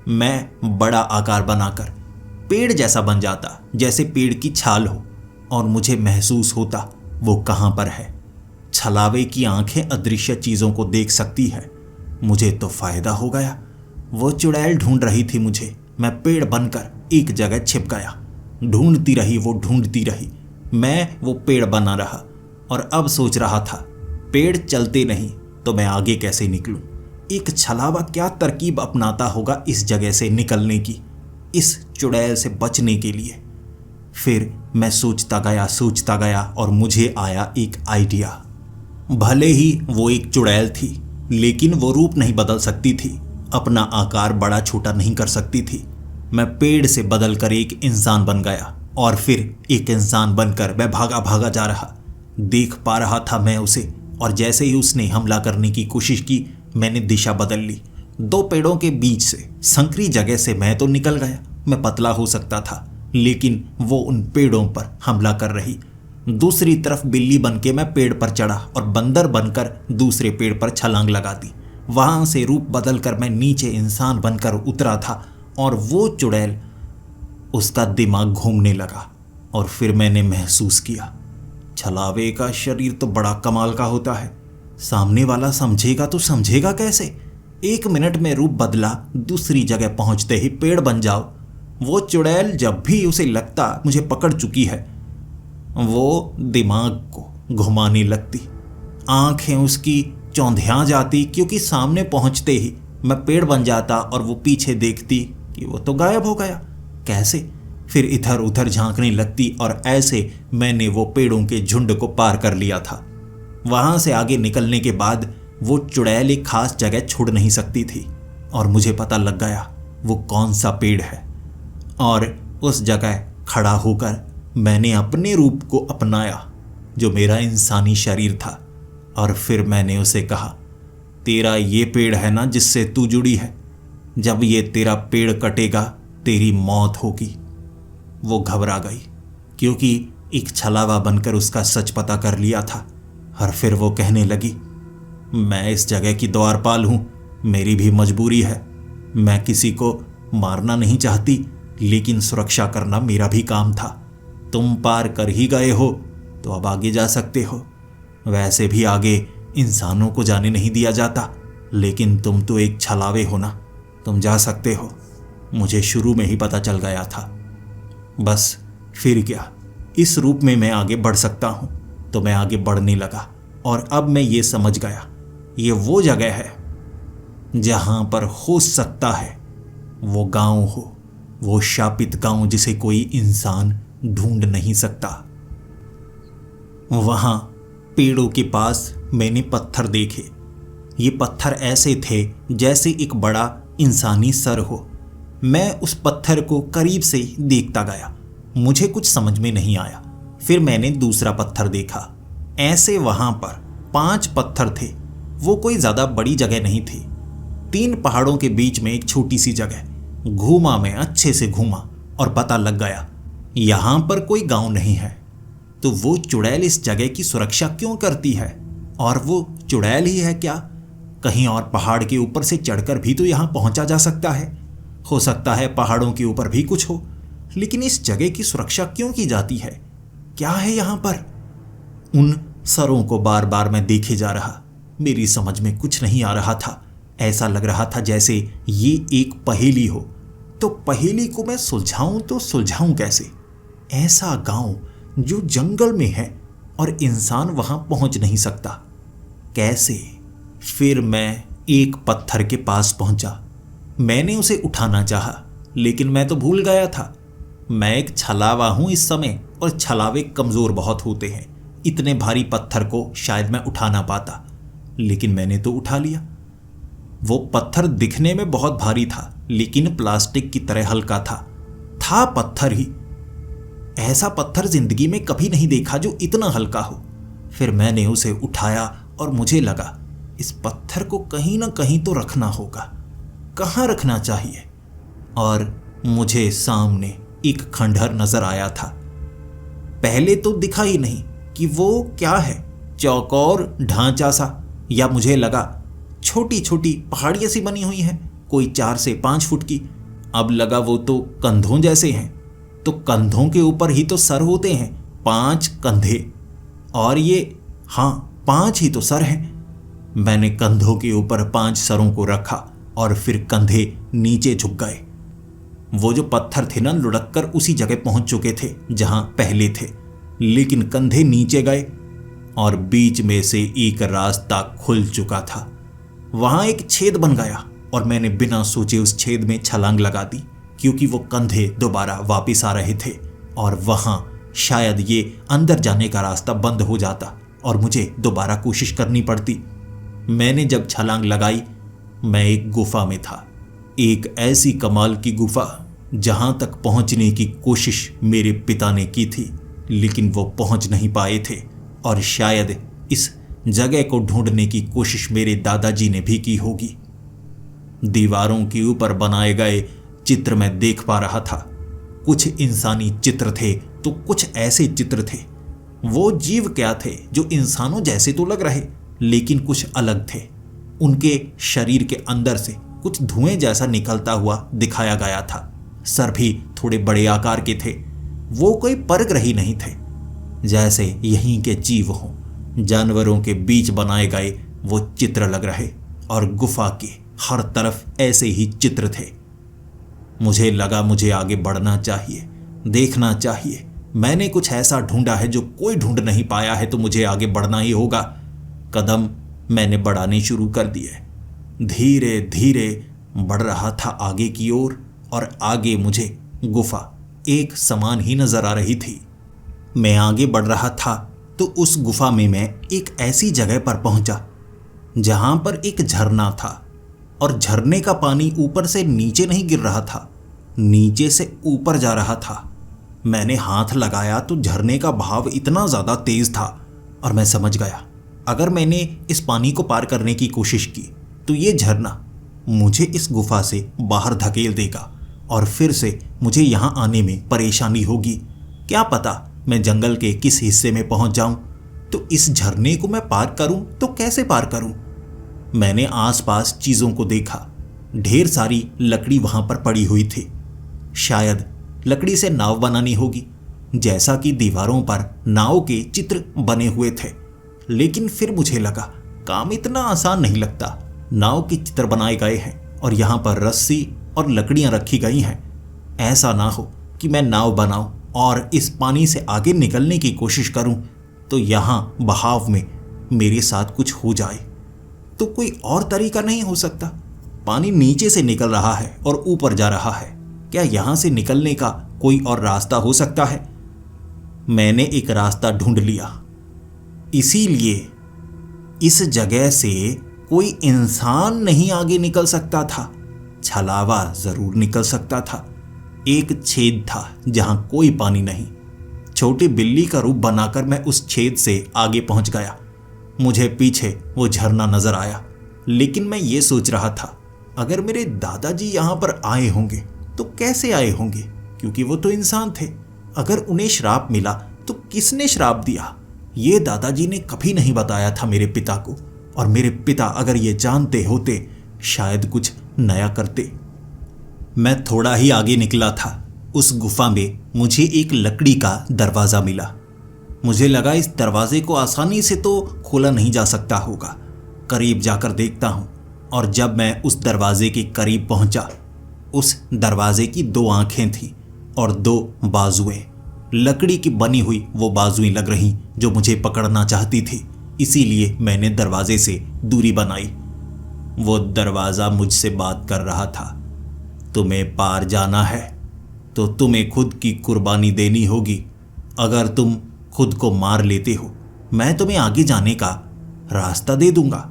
मैं बड़ा आकार बनाकर पेड़ जैसा बन जाता, जैसे पेड़ की छाल हो, और मुझे महसूस होता वो कहाँ पर है। छलावे की आंखें अदृश्य चीजों को देख सकती है। मुझे तो फायदा हो गया। वो चुड़ैल ढूंढ रही थी मुझे, मैं पेड़ बनकर एक जगह छिप गया। ढूंढती रही, वो ढूंढती रही, मैं वो पेड़ बना रहा और अब सोच रहा था, पेड़ चलते नहीं तो मैं आगे कैसे निकलूं। एक छलावा क्या तरकीब अपनाता होगा इस जगह से निकलने की, इस चुड़ैल से बचने के लिए। फिर मैं सोचता गया और मुझे आया एक आइडिया। भले ही वो एक चुड़ैल थी, लेकिन वो रूप नहीं बदल सकती थी, अपना आकार बड़ा छोटा नहीं कर सकती थी। मैं पेड़ से बदलकर एक इंसान बन गया और फिर एक इंसान बनकर मैं भागा भागा जा रहा। देख पा रहा था मैं उसे, और जैसे ही उसने हमला करने की कोशिश की, मैंने दिशा बदल ली। दो पेड़ों के बीच से संकरी जगह से मैं तो निकल गया। मैं पतला हो सकता था, लेकिन वो उन पेड़ों पर हमला कर रही। दूसरी तरफ बिल्ली बनके मैं पेड़ पर चढ़ा और बंदर बनकर दूसरे पेड़ पर छलांग लगा दी। वहां से रूप बदलकर मैं नीचे इंसान बनकर उतरा था और वो चुड़ैल, उसका दिमाग घूमने लगा। और फिर मैंने महसूस किया, छलावे का शरीर तो बड़ा कमाल का होता है। सामने वाला समझेगा तो समझेगा कैसे। 1 मिनट में रूप बदला, दूसरी जगह पहुंचते ही पेड़ बन जाओ। वो चुड़ैल जब भी उसे लगता मुझे पकड़ चुकी है, वो दिमाग को घुमाने लगती। आंखें उसकी चौंधिया जाती, क्योंकि सामने पहुंचते ही मैं पेड़ बन जाता और वो पीछे देखती कि वो तो गायब हो गया। कैसे? फिर इधर उधर झांकने लगती और ऐसे मैंने वो पेड़ों के झुंड को पार कर लिया था। वहां से आगे निकलने के बाद वो चुड़ैल एक खास जगह छोड़ नहीं सकती थी और मुझे पता लग गया वो कौन सा पेड़ है। और उस जगह खड़ा होकर मैंने अपने रूप को अपनाया, जो मेरा इंसानी शरीर था। और फिर मैंने उसे कहा, तेरा ये पेड़ है ना जिससे तू जुड़ी है, जब ये तेरा पेड़ कटेगा तेरी मौत होगी। वो घबरा गई, क्योंकि एक छलावा बनकर उसका सच पता कर लिया था। और फिर वो कहने लगी, मैं इस जगह की द्वारपाल हूं, मेरी भी मजबूरी है। मैं किसी को मारना नहीं चाहती, लेकिन सुरक्षा करना मेरा भी काम था। तुम पार कर ही गए हो तो अब आगे जा सकते हो। वैसे भी आगे इंसानों को जाने नहीं दिया जाता, लेकिन तुम तो एक छलावे हो ना, तुम जा सकते हो। मुझे शुरू में ही पता चल गया था। बस फिर क्या, इस रूप में मैं आगे बढ़ सकता हूं, तो मैं आगे बढ़ने लगा। और अब मैं ये समझ गया, ये वो जगह है जहां पर हो सकता है वो गांव हो, वो शापित गांव जिसे कोई इंसान ढूंढ नहीं सकता। वहां पेड़ों के पास मैंने पत्थर देखे। ये पत्थर ऐसे थे जैसे एक बड़ा इंसानी सर हो। मैं उस पत्थर को करीब से देखता गया, मुझे कुछ समझ में नहीं आया। फिर मैंने दूसरा पत्थर देखा। ऐसे वहां पर 5 पत्थर थे। वो कोई ज्यादा बड़ी जगह नहीं थी। 3 पहाड़ों के बीच में एक छोटी सी जगह। घूमा, मैं अच्छे से घूमा और पता लग गया यहां पर कोई गांव नहीं है। तो वो चुड़ैल इस जगह की सुरक्षा क्यों करती है? और वो चुड़ैल ही है क्या? कहीं और पहाड़ के ऊपर से चढ़कर भी तो यहां पहुंचा जा सकता है। हो सकता है पहाड़ों के ऊपर भी कुछ हो, लेकिन इस जगह की सुरक्षा क्यों की जाती है? क्या है यहां पर? उन सरों को बार बार मैं देखे जा रहा। मेरी समझ में कुछ नहीं आ रहा था। ऐसा लग रहा था जैसे ये एक पहेली हो। तो पहेली को मैं सुलझाऊं तो सुलझाऊं कैसे? ऐसा गांव जो जंगल में है और इंसान वहां पहुंच नहीं सकता, कैसे? फिर मैं एक पत्थर के पास पहुंचा। मैंने उसे उठाना चाहा, लेकिन मैं तो भूल गया था मैं एक छलावा हूं इस समय, और छलावे कमजोर बहुत होते हैं। इतने भारी पत्थर को शायद मैं उठा ना पाता, लेकिन मैंने तो उठा लिया। वो पत्थर दिखने में बहुत भारी था, लेकिन प्लास्टिक की तरह हल्का था पत्थर ही। ऐसा पत्थर जिंदगी में कभी नहीं देखा जो इतना हल्का हो। फिर मैंने उसे उठाया और मुझे लगा इस पत्थर को कहीं ना कहीं तो रखना होगा। कहाँ रखना चाहिए? और मुझे सामने एक खंडहर नजर आया था। पहले तो दिखा ही नहीं, कि वो क्या है, चौकोर ढांचा सा, या मुझे लगा छोटी छोटी पहाड़ियाँ सी बनी हुई हैं, कोई 4 से 5 फुट की। अब लगा वो तो कंधों जैसे हैं, तो कंधों के ऊपर ही तो सर होते हैं, 5 कंधे, और ये हाँ 5 ही तो सर हैं। मैंने कंधों के ऊपर 5 सरों को रखा और फिर कंधे नीचे झुक गए। वो जो पत्थर थे ना, लुढ़क कर उसी जगह पहुंच चुके थे जहां पहले थे, लेकिन कंधे नीचे गए और बीच में से एक रास्ता खुल चुका था। वहां एक छेद बन गया और मैंने बिना सोचे उस छेद में छलांग लगा दी, क्योंकि वो कंधे दोबारा वापस आ रहे थे और वहां शायद ये अंदर जाने का रास्ता बंद हो जाता और मुझे दोबारा कोशिश करनी पड़ती। मैंने जब छलांग लगाई, मैं एक गुफा में था, एक ऐसी कमाल की गुफा जहां तक पहुंचने की कोशिश मेरे पिता ने की थी, लेकिन वो पहुंच नहीं पाए थे, और शायद इस जगह को ढूंढने की कोशिश मेरे दादाजी ने भी की होगी। दीवारों के ऊपर बनाए गए चित्र मैं देख पा रहा था। कुछ इंसानी चित्र थे तो कुछ ऐसे चित्र थे। वो जीव क्या थे जो इंसानों जैसे तो लग रहे, लेकिन कुछ अलग थे। उनके शरीर के अंदर से कुछ धुएं जैसा निकलता हुआ दिखाया गया था। सर भी थोड़े बड़े आकार के थे। वो कोई परग्रही नहीं थे, जैसे यहीं के जीव हों। जानवरों के बीच बनाए गए वो चित्र लग रहे, और गुफा के हर तरफ ऐसे ही चित्र थे। मुझे लगा मुझे आगे बढ़ना चाहिए, देखना चाहिए। मैंने कुछ ऐसा ढूंढा है जो कोई ढूंढ नहीं पाया है, तो मुझे आगे बढ़ना ही होगा। कदम मैंने बढ़ाने शुरू कर दिए। धीरे धीरे बढ़ रहा था आगे की ओर, और आगे मुझे गुफा एक समान ही नजर आ रही थी। मैं आगे बढ़ रहा था तो उस गुफा में मैं एक ऐसी जगह पर पहुंचा जहां पर एक झरना था, और झरने का पानी ऊपर से नीचे नहीं गिर रहा था, नीचे से ऊपर जा रहा था। मैंने हाथ लगाया तो झरने का बहाव इतना ज़्यादा तेज था, और मैं समझ गया अगर मैंने इस पानी को पार करने की कोशिश की तो ये झरना मुझे इस गुफा से बाहर धकेल देगा, और फिर से मुझे यहाँ आने में परेशानी होगी। क्या पता मैं जंगल के किस हिस्से में पहुँच जाऊँ, तो इस झरने को मैं पार करूँ तो कैसे पार करूँ। मैंने आसपास चीज़ों को देखा। ढेर सारी लकड़ी वहाँ पर पड़ी हुई थी। शायद लकड़ी से नाव बनानी होगी, जैसा कि दीवारों पर नाव के चित्र बने हुए थे। लेकिन फिर मुझे लगा काम इतना आसान नहीं लगता। नाव के चित्र बनाए गए हैं और यहाँ पर रस्सी और लकड़ियाँ रखी गई हैं। ऐसा ना हो कि मैं नाव बनाऊं और इस पानी से आगे निकलने की कोशिश करूं तो यहाँ बहाव में मेरे साथ कुछ हो जाए। तो कोई और तरीका नहीं हो सकता? पानी नीचे से निकल रहा है और ऊपर जा रहा है। क्या यहाँ से निकलने का कोई और रास्ता हो सकता है? मैंने एक रास्ता ढूंढ लिया। इसीलिए इस जगह से कोई इंसान नहीं आगे निकल सकता था, छलावा जरूर निकल सकता था। एक छेद था जहां कोई पानी नहीं। छोटी बिल्ली का रूप बनाकर मैं उस छेद से आगे पहुंच गया। मुझे पीछे वो झरना नजर आया, लेकिन मैं ये सोच रहा था अगर मेरे दादाजी यहां पर आए होंगे तो कैसे आए होंगे, क्योंकि वो तो इंसान थे। अगर उन्हें श्राप मिला तो किसने श्राप दिया? ये दादाजी ने कभी नहीं बताया था मेरे पिता को, और मेरे पिता अगर ये जानते होते शायद कुछ नया करते। मैं थोड़ा ही आगे निकला था। उस गुफा में मुझे एक लकड़ी का दरवाज़ा मिला। मुझे लगा इस दरवाजे को आसानी से तो खोला नहीं जा सकता होगा। करीब जाकर देखता हूँ, और जब मैं उस दरवाजे के करीब पहुँचा, उस दरवाजे की 2 आंखें थीं और 2 बाजुएं। लकड़ी की बनी हुई वो बाजुएं लग रहीं जो मुझे पकड़ना चाहती थी। इसीलिए मैंने दरवाजे से दूरी बनाई। वो दरवाज़ा मुझसे बात कर रहा था। तुम्हें पार जाना है तो तुम्हें खुद की कुर्बानी देनी होगी। अगर तुम खुद को मार लेते हो, मैं तुम्हें आगे जाने का रास्ता दे दूंगा।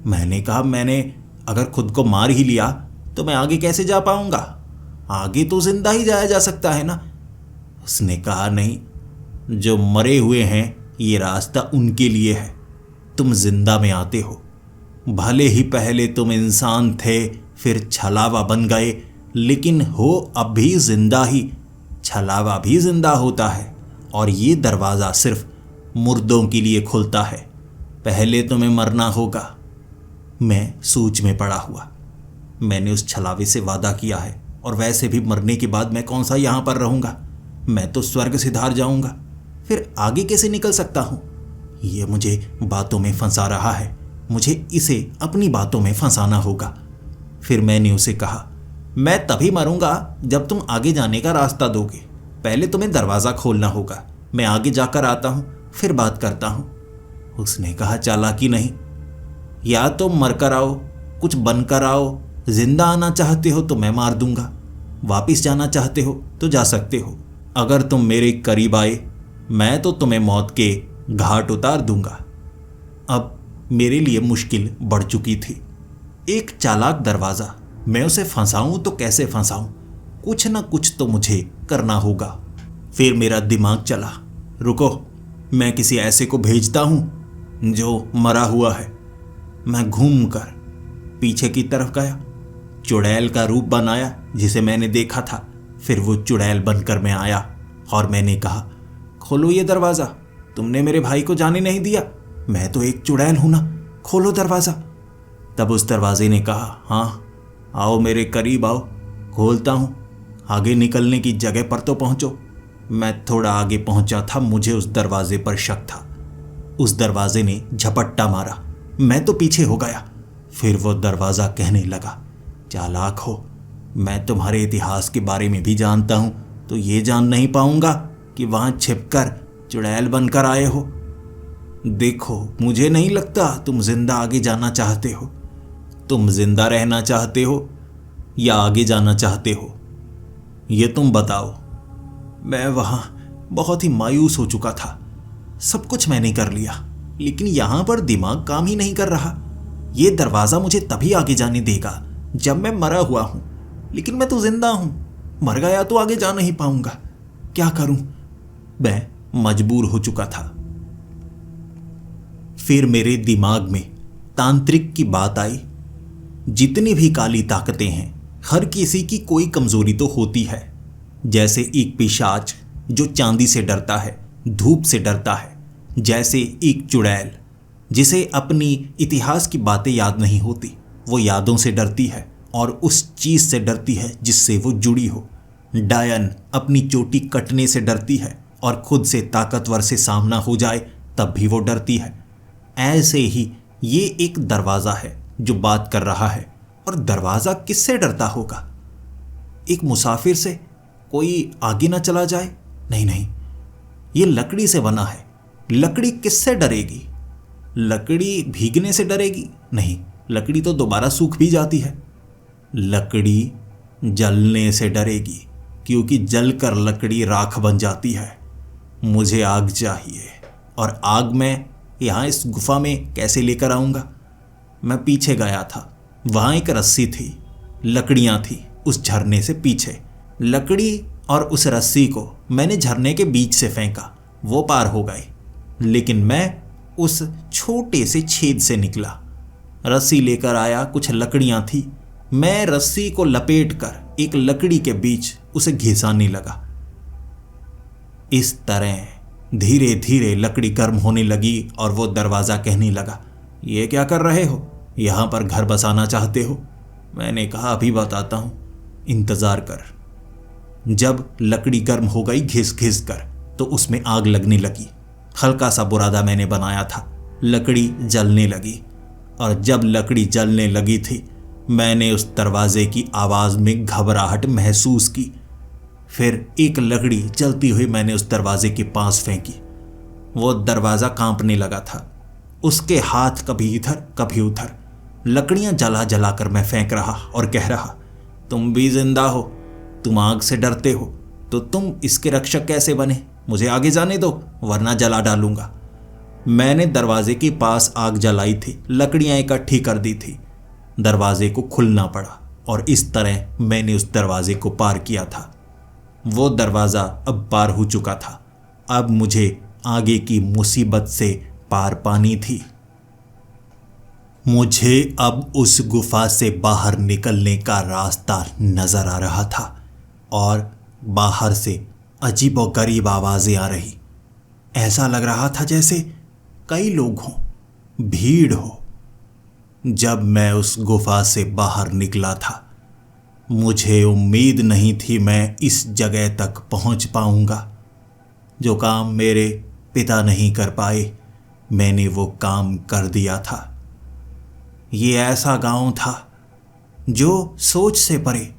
मैंने कहा, मैंने अगर खुद को मार ही लिया तो मैं आगे कैसे जा पाऊंगा? आगे तो जिंदा ही जाया जा सकता है ना। उसने कहा, नहीं, जो मरे हुए हैं ये रास्ता उनके लिए है। तुम जिंदा में आते हो। भले ही पहले तुम इंसान थे, फिर छलावा बन गए, लेकिन हो अब भी जिंदा ही। छलावा भी जिंदा होता है, और ये दरवाज़ा सिर्फ मुर्दों के लिए खुलता है। पहले तुम्हें मरना होगा। मैं सोच में पड़ा हुआ। मैंने उस छलावे से वादा किया है, और वैसे भी मरने के बाद मैं कौन सा यहाँ पर रहूँगा। मैं तो स्वर्ग सिधार जाऊँगा, फिर आगे कैसे निकल सकता हूँ। ये मुझे बातों में फंसा रहा है। मुझे इसे अपनी बातों में फंसाना होगा। फिर मैंने उसे कहा, मैं तभी मरूंगा जब तुम आगे जाने का रास्ता दोगे। पहले तुम्हें दरवाज़ा खोलना होगा। मैं आगे जाकर आता हूँ, फिर बात करता हूँ। उसने कहा, चालाकी नहीं, या तो मर कर आओ, कुछ बन कर आओ। जिंदा आना चाहते हो तो मैं मार दूंगा, वापिस जाना चाहते हो तो जा सकते हो। अगर तुम मेरे करीब आए, मैं तो तुम्हें मौत के घाट उतार दूंगा। अब मेरे लिए मुश्किल बढ़ चुकी थी। एक चालाक दरवाज़ा, मैं उसे फंसाऊं तो कैसे फंसाऊं। कुछ ना कुछ तो मुझे करना होगा। फिर मेरा दिमाग चला, रुको, मैं किसी ऐसे को भेजता हूं जो मरा हुआ है। मैं घूमकर पीछे की तरफ गया, चुड़ैल का रूप बनाया जिसे मैंने देखा था। फिर वो चुड़ैल बनकर मैं आया और मैंने कहा, खोलो ये दरवाज़ा, तुमने मेरे भाई को जाने नहीं दिया। मैं तो एक चुड़ैल हूं ना, खोलो दरवाज़ा। तब उस दरवाजे ने कहा, हाँ आओ, मेरे करीब आओ, खोलता हूँ। आगे निकलने की जगह पर तो पहुँचो। मैं थोड़ा आगे पहुँचा था, मुझे उस दरवाजे पर शक था। उस दरवाजे ने झपट्टा मारा, मैं तो पीछे हो गया। फिर वो दरवाज़ा कहने लगा, चालाक हो, मैं तुम्हारे इतिहास के बारे में भी जानता हूँ, तो ये जान नहीं पाऊंगा कि वहाँ छिपकर चुड़ैल बनकर आए हो। देखो, मुझे नहीं लगता तुम जिंदा आगे जाना चाहते हो। तुम जिंदा रहना चाहते हो या आगे जाना चाहते हो, ये तुम बताओ। मैं वहाँ बहुत ही मायूस हो चुका था। सब कुछ मैंने कर लिया, लेकिन यहाँ पर दिमाग काम ही नहीं कर रहा। ये दरवाज़ा मुझे तभी आगे जाने देगा जब मैं मरा हुआ हूँ, लेकिन मैं तो जिंदा हूँ। मर गया तो आगे जा नहीं पाऊंगा। क्या करूं? मैं मजबूर हो चुका था। फिर मेरे दिमाग में तांत्रिक की बात आई। जितनी भी काली ताकतें हैं, हर किसी की कोई कमजोरी तो होती है। जैसे एक पिशाच जो चांदी से डरता है, धूप से डरता है। जैसे एक चुड़ैल जिसे अपनी इतिहास की बातें याद नहीं होती, वो यादों से डरती है और उस चीज़ से डरती है जिससे वो जुड़ी हो। डायन अपनी चोटी कटने से डरती है और खुद से ताकतवर से सामना हो जाए तब भी वो डरती है। ऐसे ही ये एक दरवाज़ा है जो बात कर रहा है। और दरवाज़ा किससे डरता होगा? एक मुसाफिर से, कोई आगे ना चला जाए? नहीं नहीं, ये लकड़ी से बना है। लकड़ी किससे डरेगी? लकड़ी भीगने से डरेगी? नहीं, लकड़ी तो दोबारा सूख भी जाती है। लकड़ी जलने से डरेगी, क्योंकि जलकर लकड़ी राख बन जाती है। मुझे आग चाहिए, और आग मैं यहाँ इस गुफा में कैसे लेकर आऊँगा? मैं पीछे गया था, वहाँ एक रस्सी थी, लकड़ियाँ थी उस झरने से पीछे। लकड़ी और उस रस्सी को मैंने झरने के बीच से फेंका, वो पार हो गए, लेकिन मैं उस छोटे से छेद से निकला। रस्सी लेकर आया, कुछ लकड़ियाँ थी। मैं रस्सी को लपेटकर एक लकड़ी के बीच उसे घिसाने लगा। इस तरह धीरे धीरे लकड़ी गर्म होने लगी और वो दरवाज़ा कहने लगा, ये क्या कर रहे हो? यहाँ पर घर बसाना चाहते हो? मैंने कहा, अभी बताता हूँ, इंतज़ार कर। जब लकड़ी गर्म हो गई घिस घिस कर, तो उसमें आग लगने लगी। हल्का सा बुरादा मैंने बनाया था, लकड़ी जलने लगी। और जब लकड़ी जलने लगी थी, मैंने उस दरवाजे की आवाज़ में घबराहट महसूस की। फिर एक लकड़ी जलती हुई मैंने उस दरवाजे के पास फेंकी। वो दरवाज़ा कांपने लगा था। उसके हाथ कभी इधर कभी उधर, लकड़ियाँ जला जला कर मैं फेंक रहा और कह रहा, तुम भी जिंदा हो, तुम आग से डरते हो, तो तुम इसके रक्षक कैसे बने? मुझे आगे जाने दो, वरना जला डालूंगा। मैंने दरवाजे के पास आग जलाई थी, लकड़ियाँ इकट्ठी कर दी थी। दरवाजे को खुलना पड़ा और इस तरह मैंने उस दरवाजे को पार किया था। वो दरवाज़ा अब पार हो चुका था। अब मुझे आगे की मुसीबत से पार पानी थी। मुझे अब उस गुफा से बाहर निकलने का रास्ता नजर आ रहा था और बाहर से अजीबोगरीब आवाज़ें आ रही। ऐसा लग रहा था जैसे कई लोग हों, भीड़ हो। जब मैं उस गुफा से बाहर निकला था, मुझे उम्मीद नहीं थी मैं इस जगह तक पहुंच पाऊंगा। जो काम मेरे पिता नहीं कर पाए, मैंने वो काम कर दिया था। ये ऐसा गांव था जो सोच से परे।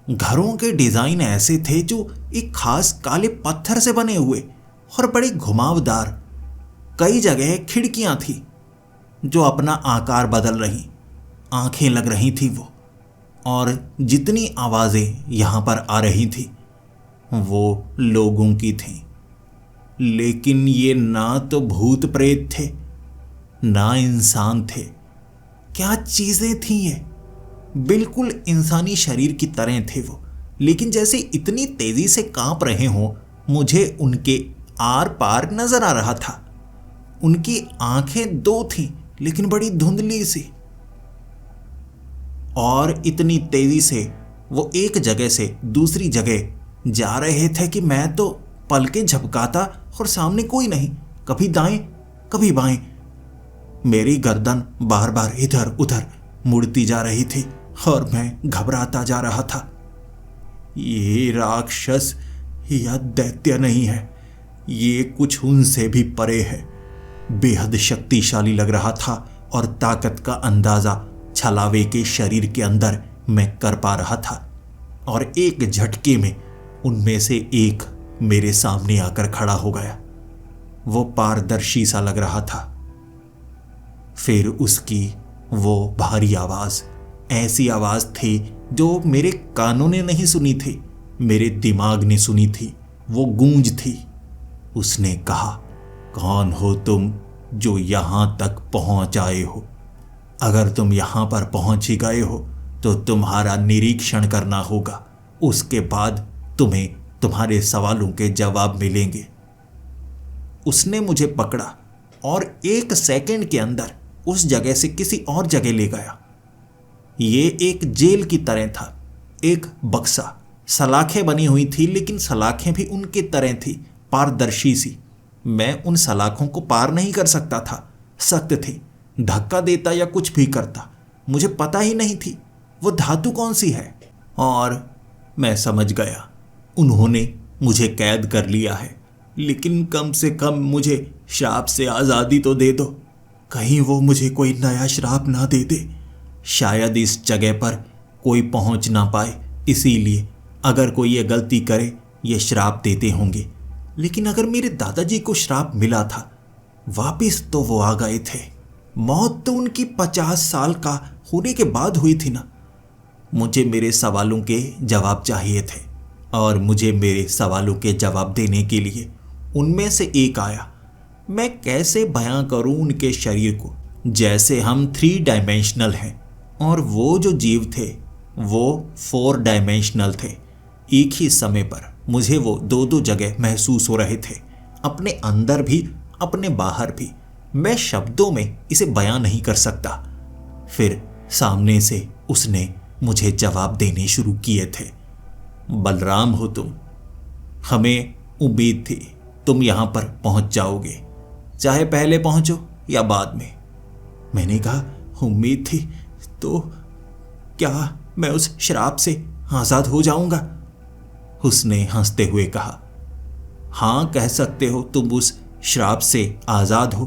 घरों के डिजाइन ऐसे थे जो एक खास काले पत्थर से बने हुए और बड़े घुमावदार। कई जगह खिड़कियां थी जो अपना आकार बदल रही, आंखें लग रही थी वो। और जितनी आवाजें यहां पर आ रही थी वो लोगों की थी। लेकिन ये ना तो भूत प्रेत थे, ना इंसान थे। क्या चीजें थी ये? बिल्कुल इंसानी शरीर की तरह थे वो, लेकिन जैसे इतनी तेजी से कांप रहे हों। मुझे उनके आर पार नजर आ रहा था। उनकी आंखें दो थीं, लेकिन बड़ी धुंधली सी। और इतनी तेजी से वो एक जगह से दूसरी जगह जा रहे थे कि मैं तो पलकें झपकाता और सामने कोई नहीं, कभी दाएं कभी बाएं। मेरी गर्दन बार बार इधर उधर मुड़ती जा रही थी और मैं घबराता जा रहा था। ये राक्षस या दैत्य नहीं है, ये कुछ उनसे भी परे है। बेहद शक्तिशाली लग रहा था और ताकत का अंदाजा छलावे के शरीर के अंदर मैं कर पा रहा था। और एक झटके में उनमें से एक मेरे सामने आकर खड़ा हो गया। वो पारदर्शी सा लग रहा था। फिर उसकी वो भारी आवाज, ऐसी आवाज थी जो मेरे कानों ने नहीं सुनी थी, मेरे दिमाग ने सुनी थी। वो गूंज थी। उसने कहा, कौन हो तुम जो यहां तक पहुंच आए हो? अगर तुम यहां पर पहुंच ही गए हो तो तुम्हारा निरीक्षण करना होगा। उसके बाद तुम्हें तुम्हारे सवालों के जवाब मिलेंगे। उसने मुझे पकड़ा और 1 सेकंड के अंदर उस जगह से किसी और जगह ले गया। ये एक जेल की तरह था। एक बक्सा, सलाखें बनी हुई थी, लेकिन सलाखें भी उनकी तरह थी, पारदर्शी सी। मैं उन सलाखों को पार नहीं कर सकता था, सख्त थी। धक्का देता या कुछ भी करता, मुझे पता ही नहीं थी वो धातु कौन सी है। और मैं समझ गया, उन्होंने मुझे कैद कर लिया है, लेकिन कम से कम मुझे श्राप से आज़ादी तो दे दो। कहीं वो मुझे कोई नया श्राप ना दे दे। शायद इस जगह पर कोई पहुंच ना पाए, इसीलिए अगर कोई ये गलती करे ये श्राप देते होंगे। लेकिन अगर मेरे दादाजी को श्राप मिला था, वापिस तो वो आ गए थे। मौत तो उनकी 50 साल का होने के बाद हुई थी ना। मुझे मेरे सवालों के जवाब चाहिए थे और मुझे मेरे सवालों के जवाब देने के लिए उनमें से एक आया। मैं कैसे बयां करूं उनके शरीर को, जैसे हम 3 डायमेंशनल हैं और वो जो जीव थे वो 4 डायमेंशनल थे। एक ही समय पर मुझे वो 2-2 जगह महसूस हो रहे थे, अपने अंदर भी अपने बाहर भी। मैं शब्दों में इसे बयां नहीं कर सकता। फिर सामने से उसने मुझे जवाब देने शुरू किए थे। बलराम हो तुम, हमें उम्मीद थी तुम यहां पर पहुंच जाओगे, चाहे पहले पहुंचो या बाद में। मैंने कहा, उम्मीद थी तो क्या मैं उस श्राप से आजाद हो जाऊंगा? उसने हंसते हुए कहा, हां कह सकते हो, तुम उस श्राप से आजाद हो।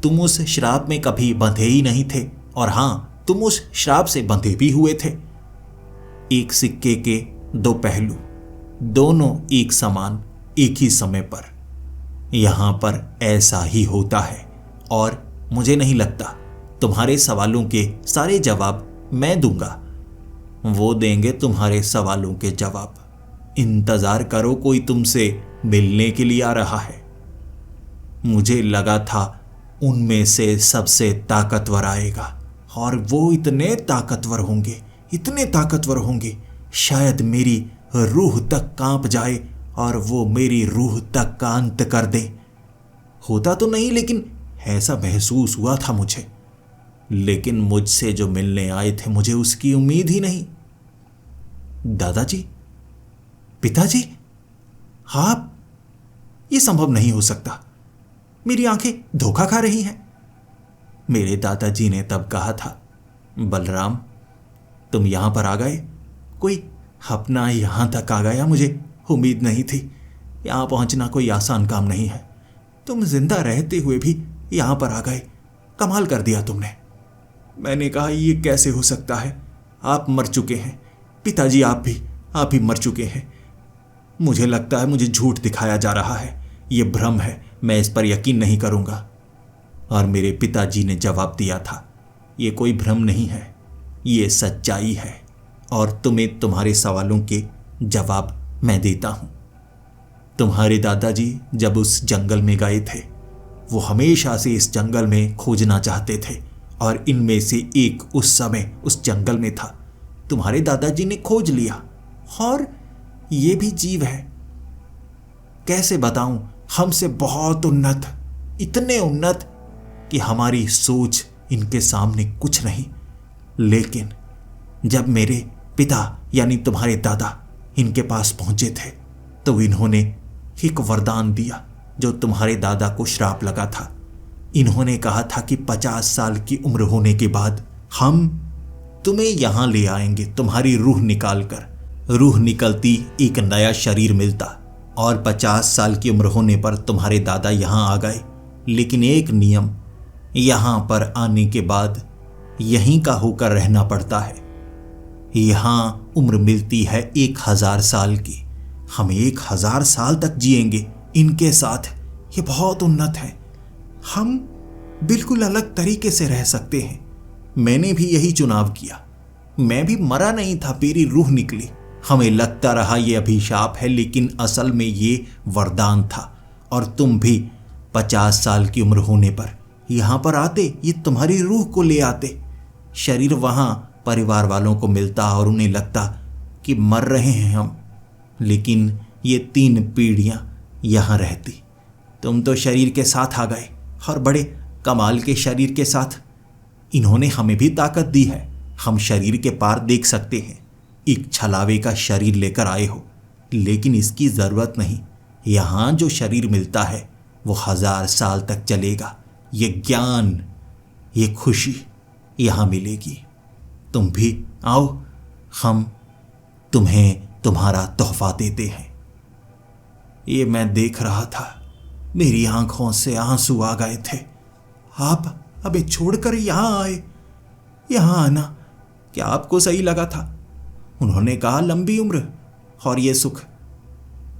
तुम उस श्राप में कभी बंधे ही नहीं थे, और हां तुम उस श्राप से बंधे भी हुए थे। एक सिक्के के 2 पहलू, दोनों एक समान, एक ही समय पर। यहां पर ऐसा ही होता है और मुझे नहीं लगता तुम्हारे सवालों के सारे जवाब मैं दूंगा, वो देंगे तुम्हारे सवालों के जवाब। इंतजार करो, कोई तुमसे मिलने के लिए आ रहा है। मुझे लगा था उनमें से सबसे ताकतवर आएगा और वो इतने ताकतवर होंगे, इतने ताकतवर होंगे, शायद मेरी रूह तक कांप जाए और वो मेरी रूह तक का अंत कर दे। होता तो नहीं, लेकिन ऐसा महसूस हुआ था मुझे। लेकिन मुझसे जो मिलने आए थे, मुझे उसकी उम्मीद ही नहीं। दादाजी, पिताजी, आप ये संभव नहीं हो सकता, मेरी आंखें धोखा खा रही हैं। मेरे दादाजी ने तब कहा था, बलराम तुम यहां पर आ गए, कोई अपना यहां तक आ गया, मुझे उम्मीद नहीं थी। यहां पहुंचना कोई आसान काम नहीं है। तुम जिंदा रहते हुए भी यहां पर आ गए, कमाल कर दिया तुमने। मैंने कहा, ये कैसे हो सकता है, आप मर चुके हैं, पिताजी आप भी मर चुके हैं। मुझे लगता है मुझे झूठ दिखाया जा रहा है, ये भ्रम है, मैं इस पर यकीन नहीं करूंगा। और मेरे पिताजी ने जवाब दिया था, ये कोई भ्रम नहीं है, ये सच्चाई है, और तुम्हें तुम्हारे सवालों के जवाब मैं देता हूं। तुम्हारे दादाजी जब उस जंगल में गए थे, वो हमेशा से इस जंगल में खोजना चाहते थे, और इनमें से एक उस समय उस जंगल में था। तुम्हारे दादाजी ने खोज लिया, और ये भी जीव है, कैसे बताऊं, हमसे बहुत उन्नत, इतने उन्नत कि हमारी सोच इनके सामने कुछ नहीं। लेकिन जब मेरे पिता यानी तुम्हारे दादा इनके पास पहुंचे थे, तो इन्होंने एक वरदान दिया जो तुम्हारे दादा को श्राप लगा था। इन्होंने कहा था कि 50 साल की उम्र होने के बाद हम तुम्हें यहां ले आएंगे, तुम्हारी रूह निकाल कर। रूह निकलती एक नया शरीर मिलता, और 50 साल की उम्र होने पर तुम्हारे दादा यहां आ गए। लेकिन एक नियम, यहां पर आने के बाद यहीं का होकर रहना पड़ता है। यहां उम्र मिलती है 1000 साल की, हम 1000 साल तक जिएंगे इनके साथ। ये बहुत उन्नत है, हम बिल्कुल अलग तरीके से रह सकते हैं। मैंने भी यही चुनाव किया, मैं भी मरा नहीं था, मेरी रूह निकली। हमें लगता रहा ये अभिशाप है, लेकिन असल में ये वरदान था। और तुम भी 50 साल की उम्र होने पर यहां पर आते, ये तुम्हारी रूह को ले आते। शरीर वहां परिवार वालों को मिलता और उन्हें लगता कि मर रहे हैं हम, लेकिन ये 3 पीढ़ियां यहां रहती। तुम तो शरीर के साथ आ गए, और बड़े कमाल के शरीर के साथ। इन्होंने हमें भी ताकत दी है, हम शरीर के पार देख सकते हैं। एक छलावे का शरीर लेकर आए हो, लेकिन इसकी जरूरत नहीं। यहां जो शरीर मिलता है वो 1000 साल तक चलेगा। ये ज्ञान, ये खुशी यहां मिलेगी। तुम भी आओ, हम तुम्हें तुम्हारा तोहफा देते हैं। ये मैं देख रहा था, मेरी आंखों से आंसू आ गए थे। आप अबे छोड़कर यहां आए, यहां आना क्या आपको सही लगा था? उन्होंने कहा, लंबी उम्र और ये सुख,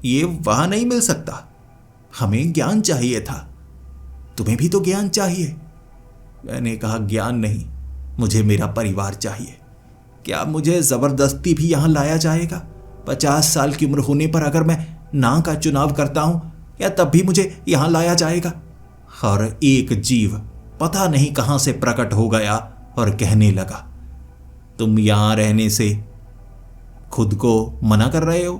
ये वहां नहीं मिल सकता। हमें ज्ञान चाहिए था, तुम्हें भी तो ज्ञान चाहिए। मैंने कहा, ज्ञान नहीं, मुझे मेरा परिवार चाहिए। क्या मुझे जबरदस्ती भी यहां लाया जाएगा? 50 साल की उम्र होने पर अगर मैं ना का चुनाव करता हूं, या तब भी मुझे यहां लाया जाएगा? और एक जीव पता नहीं कहां से प्रकट हो गया और कहने लगा, तुम यहां रहने से खुद को मना कर रहे हो।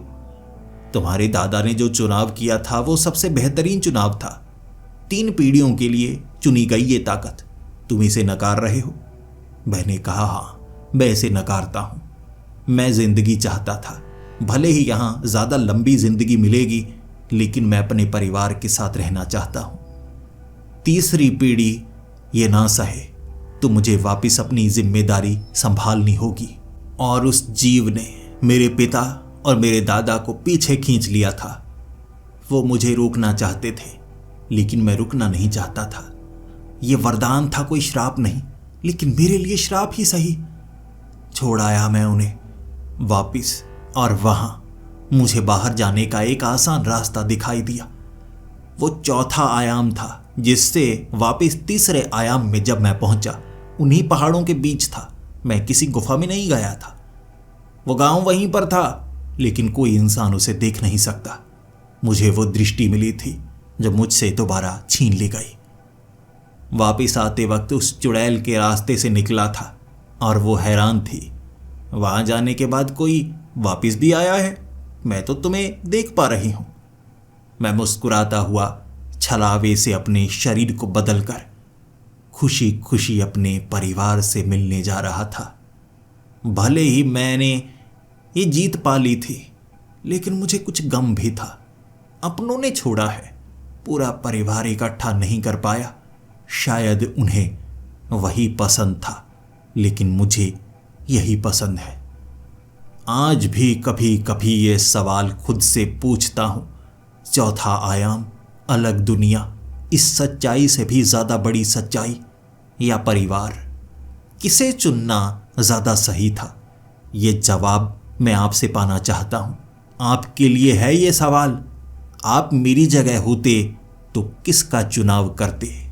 तुम्हारे दादा ने जो चुनाव किया था वो सबसे बेहतरीन चुनाव था। 3 पीढ़ियों के लिए चुनी गई ये ताकत, तुम इसे नकार रहे हो। मैंने कहा, हाँ, मैं इसे नकारता हूं। मैं जिंदगी चाहता था, भले ही यहां ज्यादा लंबी जिंदगी मिलेगी, लेकिन मैं अपने परिवार के साथ रहना चाहता हूं। 3री पीढ़ी ये ना सहे तो मुझे वापस अपनी जिम्मेदारी संभालनी होगी। और उस जीव ने मेरे पिता और मेरे दादा को पीछे खींच लिया था। वो मुझे रोकना चाहते थे, लेकिन मैं रुकना नहीं चाहता था। ये वरदान था, कोई श्राप नहीं, लेकिन मेरे लिए श्राप ही सही। छोड़ आया मैं उन्हें वापिस, और वहां मुझे बाहर जाने का एक आसान रास्ता दिखाई दिया। वो 4था आयाम था, जिससे वापस 3रे आयाम में जब मैं पहुंचा, उन्हीं पहाड़ों के बीच था। मैं किसी गुफा में नहीं गया था। वो गांव वहीं पर था, लेकिन कोई इंसान उसे देख नहीं सकता। मुझे वो दृष्टि मिली थी जो मुझसे दोबारा छीन ली गई। वापिस आते वक्त उस चुड़ैल के रास्ते से निकला था, और वो हैरान थी। वहां जाने के बाद कोई वापिस भी आया है, मैं तो तुम्हें देख पा रही हूं। मैं मुस्कुराता हुआ छलावे से अपने शरीर को बदलकर खुशी खुशी अपने परिवार से मिलने जा रहा था। भले ही मैंने ये जीत पा ली थी, लेकिन मुझे कुछ गम भी था। अपनों ने छोड़ा है, पूरा परिवार इकट्ठा नहीं कर पाया। शायद उन्हें वही पसंद था, लेकिन मुझे यही पसंद है। आज भी कभी कभी ये सवाल खुद से पूछता हूं, चौथा आयाम, अलग दुनिया, इस सच्चाई से भी ज्यादा बड़ी सच्चाई या परिवार? किसे चुनना ज्यादा सही था? ये जवाब मैं आपसे पाना चाहता हूं। आपके लिए है ये सवाल। आप मेरी जगह होते तो किसका चुनाव करते?